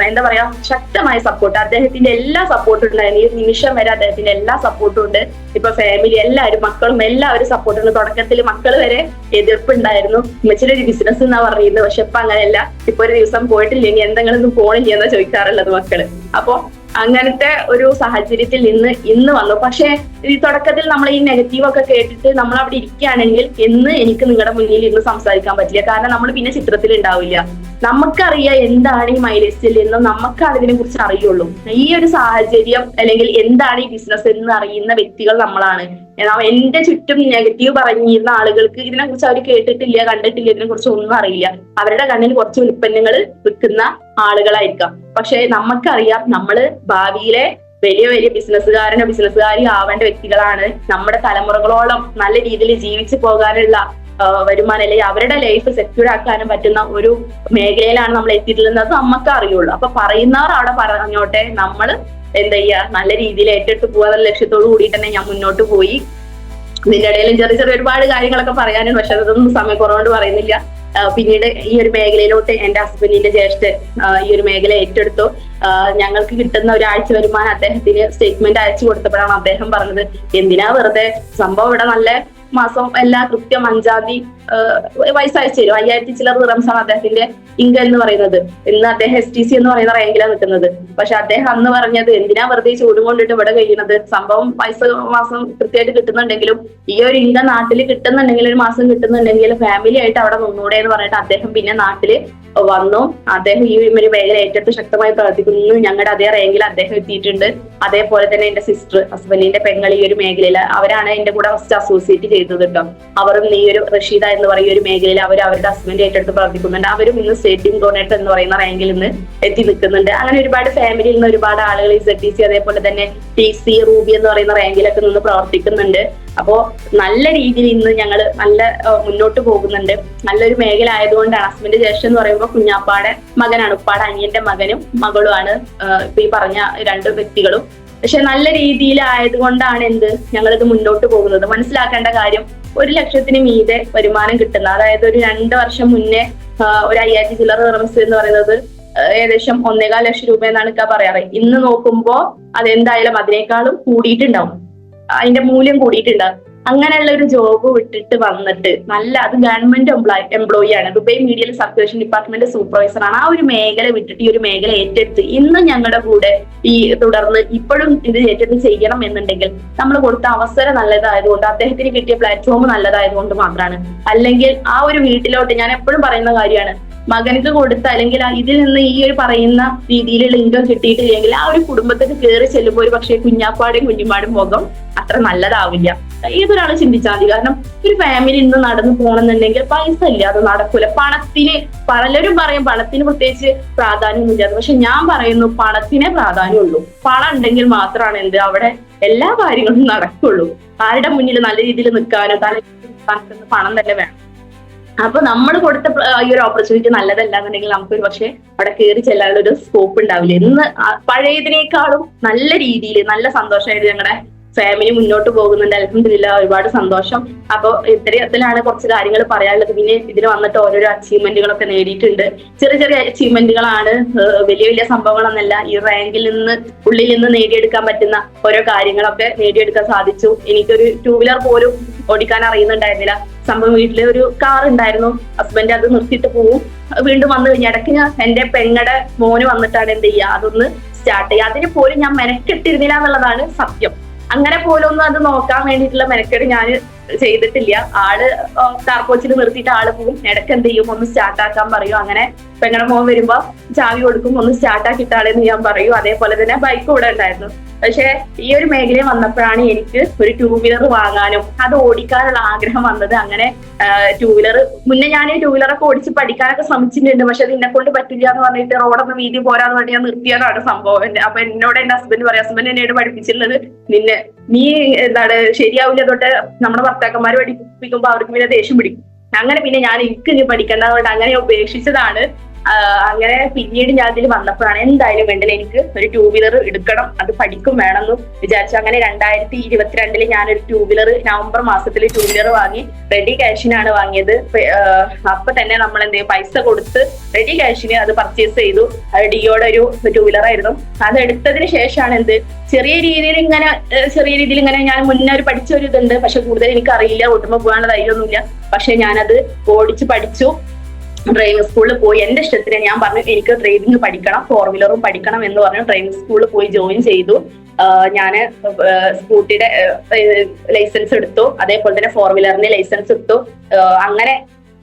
എന്താ പറയാ ശക്തമായ സപ്പോർട്ട്, അദ്ദേഹത്തിന്റെ എല്ലാ സപ്പോർട്ടും ഉണ്ടായിരുന്നു. ഈ നിമിഷം വരെ അദ്ദേഹത്തിന്റെ എല്ലാ സപ്പോർട്ടും ഉണ്ട്. ഇപ്പൊ ഫാമിലി എല്ലാവരും, മക്കളും എല്ലാവരും സപ്പോർട്ടുണ്ട്. തുടക്കത്തിൽ മക്കൾ വരെ എതിർപ്പുണ്ടായിരുന്നു. ഉമ്മച്ചിയുടെ ഒരു ബിസിനസ് എന്നാ പറയുന്നത്, പക്ഷെ ഇപ്പൊ അങ്ങനെയല്ല. ഇപ്പൊ ഒരു ദിവസം പോയിട്ടില്ല, ഇനി എന്തെങ്കിലും പോണില്ല എന്നാ ചോദിക്കാറുള്ളത് മക്കള്. അപ്പൊ അങ്ങനത്തെ ഒരു സാഹചര്യത്തിൽ നിന്ന് ഇന്ന് വന്നു. പക്ഷെ ഈ തുടക്കത്തിൽ നമ്മൾ ഈ നെഗറ്റീവ് ഒക്കെ കേട്ടിട്ട് നമ്മൾ അവിടെ ഇരിക്കുകയാണെങ്കിൽ എന്ന് എനിക്ക് നിങ്ങളുടെ മുന്നിൽ ഇന്ന് സംസാരിക്കാൻ പറ്റില്ല. കാരണം നമ്മൾ പിന്നെ ചിത്രത്തിൽ ഉണ്ടാവില്ല. നമുക്കറിയാം എന്താണ് ഈ മൈലേജ് സെൽ എന്നും നമുക്കാണ് ഇതിനെ കുറിച്ച് അറിയുള്ളൂ. ഈ ഒരു സാഹചര്യം അല്ലെങ്കിൽ എന്താണ് ഈ ബിസിനസ് എന്ന് അറിയുന്ന വ്യക്തികൾ നമ്മളാണ്. എന്റെ ചുറ്റും നെഗറ്റീവ് പറഞ്ഞിരുന്ന ആളുകൾക്ക് ഇതിനെ കുറിച്ച് അവർ കേട്ടിട്ടില്ല, കണ്ടിട്ടില്ല, ഇതിനെ കുറിച്ച് ഒന്നും അറിയില്ല. അവരുടെ കണ്ണിൽ കുറച്ച് ഉൽപ്പന്നങ്ങൾ വിൽക്കുന്ന ആളുകളായിരിക്കാം. പക്ഷെ നമുക്കറിയാം നമ്മള് ഭാവിയിലെ വലിയ വലിയ ബിസിനസ്സുകാരി ആവേണ്ട വ്യക്തികളാണ്. നമ്മുടെ തലമുറകളോളം നല്ല രീതിയിൽ ജീവിച്ചു പോകാനുള്ള വരുമാനം അല്ലെങ്കിൽ അവരുടെ ലൈഫ് സെക്യൂർ ആക്കാനും പറ്റുന്ന ഒരു മേഖലയിലാണ് നമ്മൾ എത്തിയിട്ടുള്ളത്. നമുക്ക് അറിയുള്ളൂ. അപ്പൊ പറയുന്നവർ അവിടെ പറഞ്ഞോട്ടെ, നമ്മൾ എന്താ ചെയ്യാ, നല്ല രീതിയിൽ ഏറ്റെടുത്ത് പോകാനുള്ള ലക്ഷ്യത്തോടു കൂടി തന്നെ ഞാൻ മുന്നോട്ട് പോയി. ഇതിന്റെ ഇടയിലും ചെറിയ ഒരുപാട് കാര്യങ്ങളൊക്കെ പറയാനും, പക്ഷെ അതൊന്നും സമയക്കുറവുകൊണ്ട് പറയുന്നില്ല. പിന്നീട് ഈ ഒരു മേഖലയിലോട്ട് എന്റെ ഹസ്ബൻഡിന്റെ ജ്യേഷ്ഠൻ ഈ ഒരു മേഖല ഏറ്റെടുത്തു. ഞങ്ങൾക്ക് കിട്ടുന്ന ഒരാഴ്ച വരുമാനം അദ്ദേഹത്തിന് സ്റ്റേറ്റ്മെന്റ് അയച്ചു കൊടുത്തപ്പോഴാണ് അദ്ദേഹം പറഞ്ഞത്, എന്തിനാ വെറുതെ, സംഭവം ഇവിടെ നല്ല മാസം എല്ലാ കൃത്യം 5-ാം തീയതി പൈസ അയച്ചു തരും. 5000 ചില്ലർ ദിർഹംസാണ് അദ്ദേഹത്തിന്റെ ഇൻകം എന്ന് പറയുന്നത്. ഇന്ന് അദ്ദേഹം STC എന്ന് പറയുന്ന റാങ്കിലാണ് നിൽക്കുന്നത്. പക്ഷെ അദ്ദേഹം അന്ന് പറഞ്ഞത്, എന്തിനാ വെറുതെ ചൂടും കൊണ്ടിട്ട് ഇവിടെ കഴിയുന്നത്, സംഭവം പൈസ മാസം കൃത്യമായിട്ട് കിട്ടുന്നുണ്ടെങ്കിലും ഈ ഒരു ഇൻകം നാട്ടിൽ കിട്ടുന്നുണ്ടെങ്കിൽ, ഒരു മാസം കിട്ടുന്നുണ്ടെങ്കിൽ ഫാമിലി ആയിട്ട് അവിടെ നിന്നൂടെ എന്ന് പറഞ്ഞിട്ട് അദ്ദേഹം പിന്നെ നാട്ടില് വന്നു. അദ്ദേഹം ഈ ഒരു മേഖല ഏറ്റെടുത്ത് ശക്തമായി പ്രവർത്തിക്കുന്നു. ഞങ്ങളുടെ അതേ റാങ്കിൽ അദ്ദേഹം എത്തിയിട്ടുണ്ട്. അതേപോലെ തന്നെ എന്റെ സിസ്റ്റർ, ഹസ്ബൻഡിന്റെ പെങ്ങൾ ഈ ഒരു മേഖലയിൽ, അവരാണ് എന്റെ കൂടെ ഫസ്റ്റ് അസോസിയേറ്റ് ചെയ്തത് കേട്ടോ. അവരും ഈ ഒരു റഷീദ എന്ന് പറയുന്ന ഒരു മേഖലയിൽ അവരുടെ ഹസ്ബൻഡ് ഏറ്റെടുത്ത് പ്രവർത്തിക്കുന്നുണ്ട്. അവരും ഇന്ന് സ്റ്റേറ്റ് ടീം കോർഡിനേറ്റർ എന്ന് പറയുന്ന റാങ്കിൽ നിന്ന് എത്തി നിൽക്കുന്നുണ്ട്. അങ്ങനെ ഒരുപാട് ഫാമിലിയിൽ നിന്ന് ഒരുപാട് ആളുകൾ ഈ ZTC അതേപോലെ തന്നെ TC റൂബി എന്ന് പറയുന്ന റാങ്കിലൊക്കെ നിന്ന് പ്രവർത്തിക്കുന്നുണ്ട്. അപ്പോ നല്ല രീതിയിൽ ഇന്ന് ഞങ്ങൾ നല്ല മുന്നോട്ട് പോകുന്നുണ്ട്. നല്ലൊരു മേഖല ആയതുകൊണ്ടാണ്. ഹസ്ബൻഡ് ജ്യേഷ്ഠൻ എന്ന് പറയുമ്പോൾ കുഞ്ഞാപ്പാടെ മകനാണ്, ഉപ്പാടെ അനിയന്റെ മകനും മകളുമാണ് ഇപ്പൊ ഈ പറഞ്ഞ 2 വ്യക്തികളും. പക്ഷെ നല്ല രീതിയിൽ ആയതുകൊണ്ടാണ് ഞങ്ങളിത് മുന്നോട്ട് പോകുന്നത്. മനസ്സിലാക്കേണ്ട കാര്യം, 1 ലക്ഷത്തിന് മീതെ വരുമാനം കിട്ടുന്ന, അതായത് ഒരു 2 വർഷം മുന്നേ ഒരു 5000 ചില്ലർ ദിർഹംസ് എന്ന് പറയുന്നത് ഏകദേശം 1.25 ലക്ഷം രൂപ എന്നാണ് ഇക്ക പറയാറ്. ഇന്ന് നോക്കുമ്പോ അതെന്തായാലും അതിനേക്കാളും കൂടിയിട്ടുണ്ടാവും, അതിന്റെ മൂല്യം കൂടിയിട്ടുണ്ടാവും. അങ്ങനെയുള്ള ഒരു ജോബ് വിട്ടിട്ട് വന്നിട്ട് അത് ഗവൺമെന്റ് എംപ്ലോയി ആണ്, ദുബൈ മീഡിയൽ സർക്കുലേഷൻ ഡിപ്പാർട്ട്മെന്റ് സൂപ്പർവൈസർ ആണ്. ആ ഒരു മേഖല വിട്ടിട്ട് ഈ ഒരു മേഖല ഏറ്റെടുത്ത് ഇന്ന് ഞങ്ങളുടെ കൂടെ ഈ തുടർന്ന് ഇപ്പോഴും ഇത് ഏറ്റെടുത്ത് ചെയ്യണം എന്നുണ്ടെങ്കിൽ നമ്മൾ കൊടുത്ത അവസരം നല്ലതായതുകൊണ്ട്, അദ്ദേഹത്തിന് കിട്ടിയ പ്ലാറ്റ്ഫോം നല്ലതായതുകൊണ്ട് മാത്രമാണ്. അല്ലെങ്കിൽ ആ ഒരു വീട്ടിലോട്ട്, ഞാൻ എപ്പോഴും പറയുന്ന കാര്യമാണ്, മകനക്ക് കൊടുത്ത അല്ലെങ്കിൽ ഇതിൽ നിന്ന് ഈ ഒരു പറയുന്ന രീതിയിലുള്ള ഇൻകം കിട്ടിയിട്ടില്ലെങ്കിൽ ആ ഒരു കുടുംബത്തിന് കയറി ചെല്ലുമ്പോൾ ഒരു പക്ഷേ കുഞ്ഞാപ്പാടും കുഞ്ഞുമാടും മുഖം അത്ര നല്ലതാവില്ല. ഏതൊരാൾ ചിന്തിച്ചാൽ മതി. കാരണം ഒരു ഫാമിലി ഇന്ന് നടന്നു പോകണമെന്നുണ്ടെങ്കിൽ പൈസ ഇല്ല, അത് നടക്കൂല. പണത്തിന് പലരും പറയും പണത്തിന് പ്രത്യേകിച്ച് പ്രാധാന്യമൊന്നുമില്ല. പക്ഷെ ഞാൻ പറയുന്നു പണത്തിനെ പ്രാധാന്യമുള്ളൂ. പണം ഉണ്ടെങ്കിൽ മാത്രമാണ് അവിടെ എല്ലാ കാര്യങ്ങളും നടക്കുള്ളൂ. ആരുടെ മുന്നിൽ നല്ല രീതിയിൽ നിൽക്കാനോ പണം തന്നെ വേണം. അപ്പൊ നമ്മൾ കൊടുത്ത ഈ ഒരു ഓപ്പർച്യൂണിറ്റി നല്ലതല്ല എന്നുണ്ടെങ്കിൽ നമുക്കൊരു പക്ഷെ അവിടെ കയറി ചെല്ലാനുള്ള ഒരു സ്കോപ്പ് ഉണ്ടാവില്ല. ഇന്ന് പഴയതിനേക്കാളും നല്ല രീതിയിൽ നല്ല സന്തോഷമായിട്ട് ഞങ്ങളുടെ ഫാമിലി മുന്നോട്ട് പോകുന്നുണ്ട്. അൽഹംദുലില്ലാ, ഒരുപാട് സന്തോഷം. അപ്പൊ ഇത്തരത്തിലാണ് കുറച്ച് കാര്യങ്ങൾ പറയാനുള്ളത്. പിന്നെ ഇതിൽ വന്നിട്ട് ഓരോരോ അച്ചീവ്മെന്റുകളൊക്കെ നേടിയിട്ടുണ്ട്. ചെറിയ അച്ചീവ്മെന്റുകളാണ്, വലിയ സംഭവങ്ങളൊന്നല്ല. ഈ റാങ്കിൽ ഉള്ളിൽ നിന്ന് നേടിയെടുക്കാൻ പറ്റുന്ന ഓരോ കാര്യങ്ങളൊക്കെ നേടിയെടുക്കാൻ സാധിച്ചു. എനിക്കൊരു 2 വീലർ പോലും ഓടിക്കാൻ അറിയുന്നുണ്ടായിരുന്നില്ല. സംഭവം വീട്ടില് ഒരു കാർ ഉണ്ടായിരുന്നു, ഹസ്ബൻഡ് അത് നിർത്തിയിട്ട് പോവും, വീണ്ടും വന്നു കഴിഞ്ഞ ഇടയ്ക്ക് എന്റെ പെങ്ങടെ മോന് വന്നിട്ടാണ് അതൊന്ന് സ്റ്റാർട്ട് ചെയ്യുക. അതിന് പോലും ഞാൻ മെനക്കെട്ടിരുന്നില്ല എന്നുള്ളതാണ് സത്യം. അങ്ങനെ പോലും ഒന്നും അത് നോക്കാൻ വേണ്ടിയിട്ടുള്ള മെനക്കെട് ഞാൻ ചെയ്തിട്ടില്ല. ആള് കാർപോച്ചിൽ നിർത്തിയിട്ട് ആള് പോകും, ഇടയ്ക്ക് ഒന്ന് സ്റ്റാർട്ടാക്കാൻ പറയും. അങ്ങനെ പെങ്ങടെ മോൻ വരുമ്പോ ചാവി കൊടുക്കും, ഒന്ന് സ്റ്റാർട്ടാക്കിയിട്ടാളെന്ന് ഞാൻ പറയും. അതേപോലെ തന്നെ ബൈക്ക് കൂടെ ഉണ്ടായിരുന്നു. പക്ഷെ ഈ ഒരു മേഖലയിൽ വന്നപ്പോഴാണ് എനിക്ക് ഒരു 2 വീലർ വാങ്ങാനും അത് ഓടിക്കാനുള്ള ആഗ്രഹം വന്നത്. അങ്ങനെ 2 വീലർ മുന്നേ ഞാൻ 2 വീലറൊക്കെ ഓടിച്ച് പഠിക്കാനൊക്കെ ശ്രമിച്ചിട്ടുണ്ട്. പക്ഷെ അത് എന്നെ കൊണ്ട് പറ്റില്ല എന്ന് പറഞ്ഞിട്ട് റോഡൊന്നും വീതി പോരാന്ന് പറഞ്ഞ് ഞാൻ നിർത്തിയതാണ് സംഭവം. അപ്പൊ എന്നോട് എന്റെ ഹസ്ബൻഡ് എന്നോട് പഠിപ്പിച്ചിട്ടുള്ളത്, നീ ശരിയാവില്ല തൊട്ട് നമ്മുടെ ഭർത്താക്കന്മാര് പഠിപ്പിക്കുമ്പോ അവർക്ക് പിന്നെ ദേഷ്യം പിടിക്കും. അങ്ങനെ പിന്നെ എനിക്ക് ഇനി പഠിക്കേണ്ടതുകൊണ്ട് അങ്ങനെ ഉപേക്ഷിച്ചതാണ്. അങ്ങനെ പിന്നീട് ഞാൻ അതിൽ വന്നപ്പോഴാണ് എന്തായാലും വേണ്ടത്, എനിക്ക് ഒരു 2 വീലർ എടുക്കണം, അത് പഠിക്കും വേണമെന്ന് വിചാരിച്ചു. അങ്ങനെ 2022 ഞാനൊരു 2 വീലർ നവംബർ മാസത്തിൽ 2 വീലർ വാങ്ങി. റെഡി ക്യാഷിനാണ് വാങ്ങിയത്. അപ്പൊ തന്നെ നമ്മൾ പൈസ കൊടുത്ത് റെഡി ക്യാഷിന് അത് പർച്ചേസ് ചെയ്തു. ഡിയോടെ ഒരു 2 വീലർ ആയിരുന്നു. അത് എടുത്തതിന് ശേഷമാണ് ചെറിയ രീതിയിൽ ഇങ്ങനെ ഞാൻ മുന്നേ പഠിച്ച ഒരു ഇതുണ്ട്. പക്ഷെ കൂടുതൽ എനിക്ക് അറിയില്ല, ഓട്ടുമ്പോ പോകാനുള്ള ധൈര്യമൊന്നുമില്ല. പക്ഷെ ഞാനത് ഓടിച്ച് പഠിച്ചു. ഡ്രൈവിംഗ് സ്കൂളിൽ പോയി എന്റെ ഇഷ്ടത്തിന് ഞാൻ പറഞ്ഞു എനിക്ക് ഡ്രൈവിംഗ് പഠിക്കണം, 4 വീലറും പഠിക്കണം എന്ന് പറഞ്ഞു ഡ്രൈവിംഗ് സ്കൂളിൽ പോയി ജോയിൻ ചെയ്തു. ഞാന് സ്കൂട്ടിയുടെ ലൈസൻസ് എടുത്തു, അതേപോലെ തന്നെ 4 വീലറിന്റെ ലൈസൻസ് എടുത്തു. അങ്ങനെ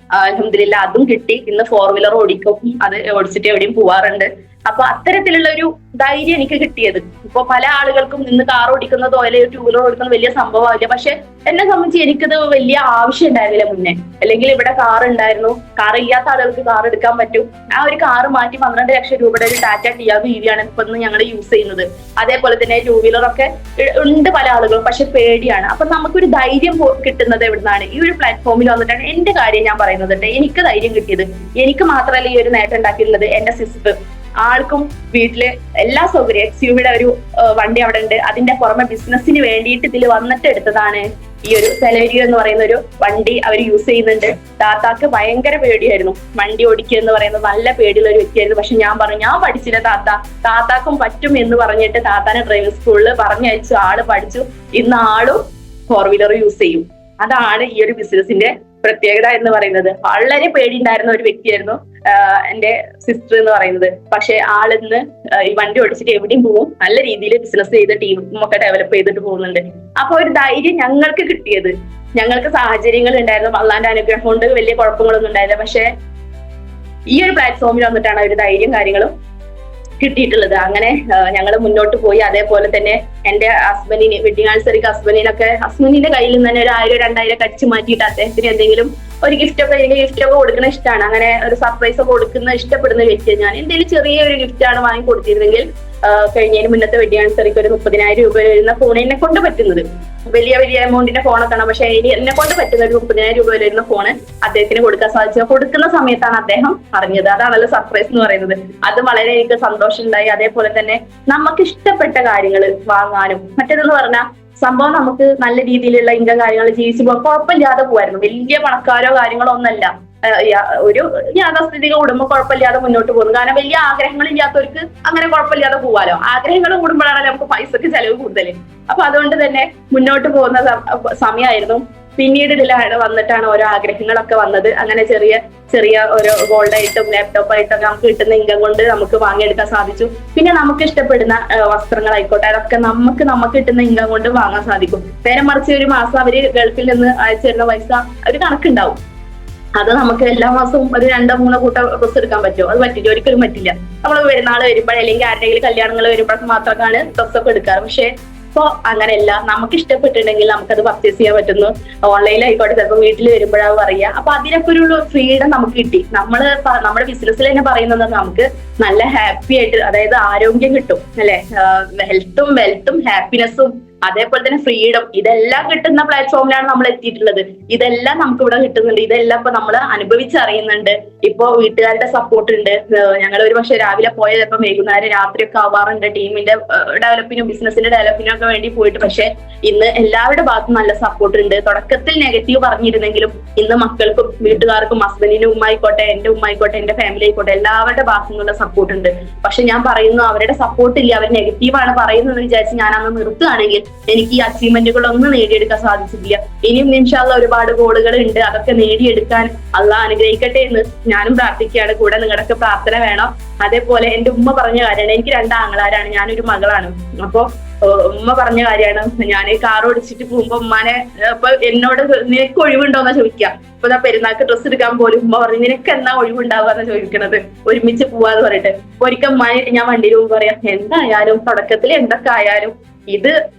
അൽഹംദുലില്ലാ അതും കിട്ടി. ഇന്ന് 4 വീലർ ഓടിക്കും, അത് ഓടിച്ചിട്ട് എവിടെയും പോവാറുണ്ട്. അപ്പൊ അത്തരത്തിലുള്ള ഒരു ധൈര്യം എനിക്ക് കിട്ടിയത്. ഇപ്പൊ പല ആളുകൾക്കും ഇന്ന് കാർ ഓടിക്കുന്നതോ അല്ലെങ്കിൽ 2 വീലർ ഓടിക്കുന്നത് വലിയ സംഭവമാവില്ല. പക്ഷെ എന്നെ സംബന്ധിച്ച് എനിക്കത് വലിയ ആവശ്യം ഉണ്ടായിരുന്നില്ല മുന്നേ. അല്ലെങ്കിൽ ഇവിടെ കാർ ഉണ്ടായിരുന്നു, കാർ ഇല്ലാത്ത ആളുകൾക്ക് കാർ എടുക്കാൻ പറ്റും. ആ ഒരു കാർ മാറ്റി 12 ലക്ഷം രൂപയുടെ ഒരു ടാറ്റ ടിയാഗോ EV ആണ് ഇപ്പൊ ഞങ്ങൾ യൂസ് ചെയ്യുന്നത്. അതേപോലെ തന്നെ 2 വീലറൊക്കെ ഉണ്ട് പല ആളുകളും, പക്ഷെ പേടിയാണ്. അപ്പൊ നമുക്കൊരു ധൈര്യം കിട്ടുന്നത് എവിടുന്നാണ്? ഈ ഒരു പ്ലാറ്റ്ഫോമിൽ വന്നിട്ടാണ് എന്റെ കാര്യം ഞാൻ പറയുന്നത്. എനിക്ക് ധൈര്യം കിട്ടിയത്, എനിക്ക് മാത്രമല്ല ഈ ഒരു നേട്ടം ഉണ്ടാക്കിയിട്ടുള്ളത് എന്റെ സിസ്റ്റർ. ആൾക്കും വീട്ടില് എല്ലാ സൗകര്യം, XUV-യുടെ ഒരു വണ്ടി അവിടെ ഉണ്ട്. അതിന്റെ പുറമെ ബിസിനസ്സിന് വേണ്ടിയിട്ട് ഇതിൽ വന്നിട്ട് എടുത്തതാണ് ഈ ഒരു സെലേരിയോ എന്ന് പറയുന്ന ഒരു വണ്ടി അവർ യൂസ് ചെയ്യുന്നുണ്ട്. താത്താക്ക് ഭയങ്കര പേടിയായിരുന്നു വണ്ടി ഓടിക്കുക എന്ന് പറയുന്നത്, നല്ല പേടിയുള്ള ഒരു വ്യക്തിയായിരുന്നു. പക്ഷെ ഞാൻ പറഞ്ഞു ഞാൻ പഠിച്ചില്ല താത്താക്കും പറ്റും എന്ന് പറഞ്ഞിട്ട് താത്താനെ ഡ്രൈവിംഗ് സ്കൂളിൽ പറഞ്ഞയച്ചു. ആള് പഠിച്ചു. ഇന്ന് ആളും 4 വീലർ യൂസ് ചെയ്യും. അതാണ് ഈ ഒരു ബിസിനസിന്റെ പ്രത്യേകത എന്ന് പറയുന്നത്. വളരെ പേടിയുണ്ടായിരുന്ന ഒരു വ്യക്തിയായിരുന്നു എന്റെ സിസ്റ്റർ എന്ന് പറയുന്നത്. പക്ഷെ ആളിന്ന് ഈ വണ്ടി ഓടിച്ചിട്ട് എവിടെയും പോകും, നല്ല രീതിയിൽ ബിസിനസ് ചെയ്ത് ടീമൊക്കെ ഡെവലപ്പ് ചെയ്തിട്ട് പോകുന്നുണ്ട്. അപ്പൊ ഒരു ധൈര്യം ഞങ്ങൾക്ക് കിട്ടിയത്, ഞങ്ങൾക്ക് സാഹചര്യങ്ങൾ ഉണ്ടായിരുന്നു, അള്ളാന്റെ അനുഗ്രഹം കൊണ്ട് വലിയ കുഴപ്പങ്ങളൊന്നും ഉണ്ടായില്ല. പക്ഷെ ഈ ഒരു പ്ലാറ്റ്ഫോമിൽ വന്നിട്ടാണ് ഒരു ധൈര്യം കാര്യങ്ങളും കിട്ടിയിട്ടുള്ളത്. അങ്ങനെ ഞങ്ങൾ മുന്നോട്ട് പോയി. അതേപോലെ തന്നെ എന്റെ ഹസ്ബൻഡിന് വെഡിങ് ആനിവേഴ്സറിക്ക് ഹസ്ബൻഡിന്റെ കയ്യിൽ നിന്ന് തന്നെ ഒരു 1000-2000 അടിച്ചു മാറ്റിയിട്ട് അദ്ദേഹത്തിന് എന്തെങ്കിലും ഒരു ഗിഫ്റ്റ് ഒക്കെ കൊടുക്കുന്ന ഇഷ്ടമാണ്. അങ്ങനെ ഒരു സർപ്രൈസ് ഒക്കെ കൊടുക്കുന്ന ഇഷ്ടപ്പെടുന്ന വ്യക്തിയാണ് ഞാൻ. എന്തെങ്കിലും ചെറിയൊരു ഗിഫ്റ്റ് ആണ് വാങ്ങി കൊടുത്തിരുന്നെങ്കിൽ കഴിഞ്ഞതിന് മുന്നത്തെ വെഡിങ് ആനിവേഴ്സറിക്ക് ഒരു 30,000 രൂപ വരുന്ന ഫോൺ എന്നെ കൊണ്ട് പറ്റുന്നത്, വലിയ എമൗണ്ടിന്റെ ഫോണൊക്കെ ആണ്. പക്ഷെ എന്നെ കൊണ്ട് പറ്റുന്ന ഒരു 30,000 രൂപ വരുന്ന ഫോണ് അദ്ദേഹത്തിന് കൊടുക്കാൻ സാധിച്ചത്. കൊടുക്കുന്ന സമയത്താണ് അദ്ദേഹം അറിഞ്ഞത്. അതാണല്ലോ സർപ്രൈസ് എന്ന് പറയുന്നത്. അത് വളരെ എനിക്ക് സന്തോഷം ഉണ്ടായി. അതേപോലെ തന്നെ നമുക്ക് ഇഷ്ടപ്പെട്ട കാര്യങ്ങൾ വാങ്ങാനും മറ്റേതെന്ന് പറഞ്ഞാൽ സംഭവം നമുക്ക് നല്ല രീതിയിലുള്ള ഇൻകം കാര്യങ്ങൾ ജീവിച്ചു പോകാൻ കുഴപ്പമില്ലാതെ പോവായിരുന്നു. വലിയ പണക്കാരോ കാര്യങ്ങളോ ഒന്നല്ല, ഒരു യാഥാസ്ഥിതിക കുടുംബം കുഴപ്പമില്ലാതെ മുന്നോട്ട് പോകുന്നു. കാരണം വലിയ ആഗ്രഹങ്ങൾ ഇല്ലാത്തവർക്ക് അങ്ങനെ കുഴപ്പമില്ലാതെ പോവാലോ. ആഗ്രഹങ്ങൾ കൂടുമ്പോഴാണല്ലോ നമുക്ക് പൈസക്ക് ചെലവ് കൂടുതൽ. അപ്പൊ അതുകൊണ്ട് തന്നെ മുന്നോട്ട് പോകുന്ന സമയമായിരുന്നു. പിന്നീട് ഇതിലാണ് വന്നിട്ടാണ് ഓരോ ആഗ്രഹങ്ങളൊക്കെ വന്നത്. അങ്ങനെ ചെറിയ ചെറിയ ഓരോ ഗോൾഡായിട്ടും ലാപ്ടോപ്പായിട്ടൊക്കെ നമുക്ക് കിട്ടുന്ന ഇൻകം കൊണ്ട് നമുക്ക് വാങ്ങിയെടുക്കാൻ സാധിച്ചു. പിന്നെ നമുക്ക് ഇഷ്ടപ്പെടുന്ന വസ്ത്രങ്ങളായിക്കോട്ടെ അതൊക്കെ നമുക്ക് കിട്ടുന്ന ഇൻകം കൊണ്ട് വാങ്ങാൻ സാധിക്കും. നേരെ മറിച്ച് ഒരു മാസം അവര് ഗൾഫിൽ നിന്ന് അയച്ചു തരുന്ന പൈസ ഒരു കണക്കുണ്ടാവും. അത് നമുക്ക് എല്ലാ മാസവും ഒരു 2-3 കൂട്ടം ഡ്രസ്സ് എടുക്കാൻ പറ്റുമോ? അത് പറ്റില്ല, ഒരിക്കലും പറ്റില്ല. നമ്മൾ പെരുന്നാൾ വരുമ്പോൾ അല്ലെങ്കിൽ ആരുടെയെങ്കിലും കല്യാണങ്ങൾ വരുമ്പോഴൊക്കെ മാത്രമാണ് ഡ്രസ്സൊക്കെ എടുക്കാറ്. പക്ഷെ ഇപ്പൊ അങ്ങനെയല്ല, നമുക്ക് ഇഷ്ടപ്പെട്ടിട്ടുണ്ടെങ്കിൽ നമുക്കത് പർച്ചേസ് ചെയ്യാൻ പറ്റുന്നു. ഓൺലൈനിലായിക്കോട്ടെ, ചിലപ്പോൾ വീട്ടിൽ വരുമ്പോഴാവും അറിയാം. അപ്പൊ അതിനൊക്കെ ഒരു ഫ്രീഡം നമുക്ക് കിട്ടി. നമ്മുടെ ബിസിനസ്സിൽ തന്നെ പറയുന്നത് നമുക്ക് നല്ല ഹാപ്പി ആയിട്ട്, അതായത് ആരോഗ്യം കിട്ടും അല്ലെ, ഹെൽത്തും വെൽത്തും ഹാപ്പിനെസ്സും അതേപോലെ തന്നെ ഫ്രീഡം, ഇതെല്ലാം കിട്ടുന്ന പ്ലാറ്റ്ഫോമിലാണ് നമ്മൾ എത്തിയിട്ടുള്ളത്. ഇതെല്ലാം നമുക്ക് ഇവിടെ കിട്ടുന്നുണ്ട്. ഇതെല്ലാം ഇപ്പൊ നമ്മൾ അനുഭവിച്ചറിയുന്നുണ്ട്. ഇപ്പൊ വീട്ടുകാരുടെ സപ്പോർട്ട് ഉണ്ട്. ഞങ്ങൾ ഒരു പക്ഷെ രാവിലെ പോയ ചിലപ്പോൾ വൈകുന്നേരം രാത്രിയൊക്കെ ആവാറുണ്ട് ടീമിന്റെ ഡെവലപ്പിനും ബിസിനസിന്റെ ഡെവലപ്പിനും ഒക്കെ വേണ്ടി പോയിട്ട്. പക്ഷെ ഇന്ന് എല്ലാവരുടെ ഭാഗത്തും നല്ല സപ്പോർട്ട് ഉണ്ട്. തുടക്കത്തിൽ നെഗറ്റീവ് പറഞ്ഞിരുന്നെങ്കിലും ഇന്ന് മക്കൾക്കും വീട്ടുകാർക്കും ഹസ്ബൻഡിന്റെ ഉമ്മായിക്കോട്ടെ, എന്റെ ഉമ്മായിക്കോട്ടെ, എന്റെ ഫാമിലി ആയിക്കോട്ടെ, എല്ലാവരുടെ ഭാഗത്തു നിന്നുള്ള സപ്പോർട്ട് ഉണ്ട്. പക്ഷെ ഞാൻ പറയുന്നു, അവരുടെ സപ്പോർട്ട് ഇല്ല, അവർ നെഗറ്റീവാണ് പറയുന്നത് വിചാരിച്ച് ഞാൻ അന്ന് നിർത്തുകയാണെങ്കിൽ എനിക്ക് ഈ അച്ചീവ്മെന്റുകളൊന്നും നേടിയെടുക്കാൻ സാധിച്ചിട്ടില്ല. ഇനിയും ഇൻഷാ അല്ലാഹ് ഒരുപാട് ഗോളുകൾ ഉണ്ട്. അതൊക്കെ നേടിയെടുക്കാൻ അള്ളാഹ് അനുഗ്രഹിക്കട്ടെ എന്ന് ഞാനും പ്രാർത്ഥിക്കുകയാണ്. കൂടെ നിങ്ങളുടെയൊക്കെ പ്രാർത്ഥന വേണം. അതേപോലെ എന്റെ ഉമ്മ പറഞ്ഞ കാര്യമാണ്, എനിക്ക് 2 ആങ്ങളാരാണ്, ഞാനൊരു മകളാണ്. അപ്പൊ ഉമ്മ പറഞ്ഞ കാര്യമാണ്, ഞാൻ കാർ ഓടിച്ചിട്ട് പോകുമ്പോ ഉമ്മാനെ ഇപ്പൊ എന്നോട് നിനക്ക് ഒഴിവുണ്ടോന്നാ ചോദിക്കുക. ഇപ്പൊ പെരുന്നാൾക്ക് ഡ്രസ്സ് എടുക്കാൻ പോലും ഉമ്മ പറഞ്ഞു നിനക്ക് എന്നാ ഒഴിവുണ്ടാവുക ചോദിക്കണത്, ഒരുമിച്ച് പോവാന്ന് പറഞ്ഞിട്ട്. ഒരിക്കൽ ഉമ്മാനായിട്ട് ഞാൻ വണ്ടിയിൽ പോകുമ്പോ പറയാം, എന്തായാലും തുടക്കത്തിൽ എന്തൊക്കെ ആയാലും ഇത്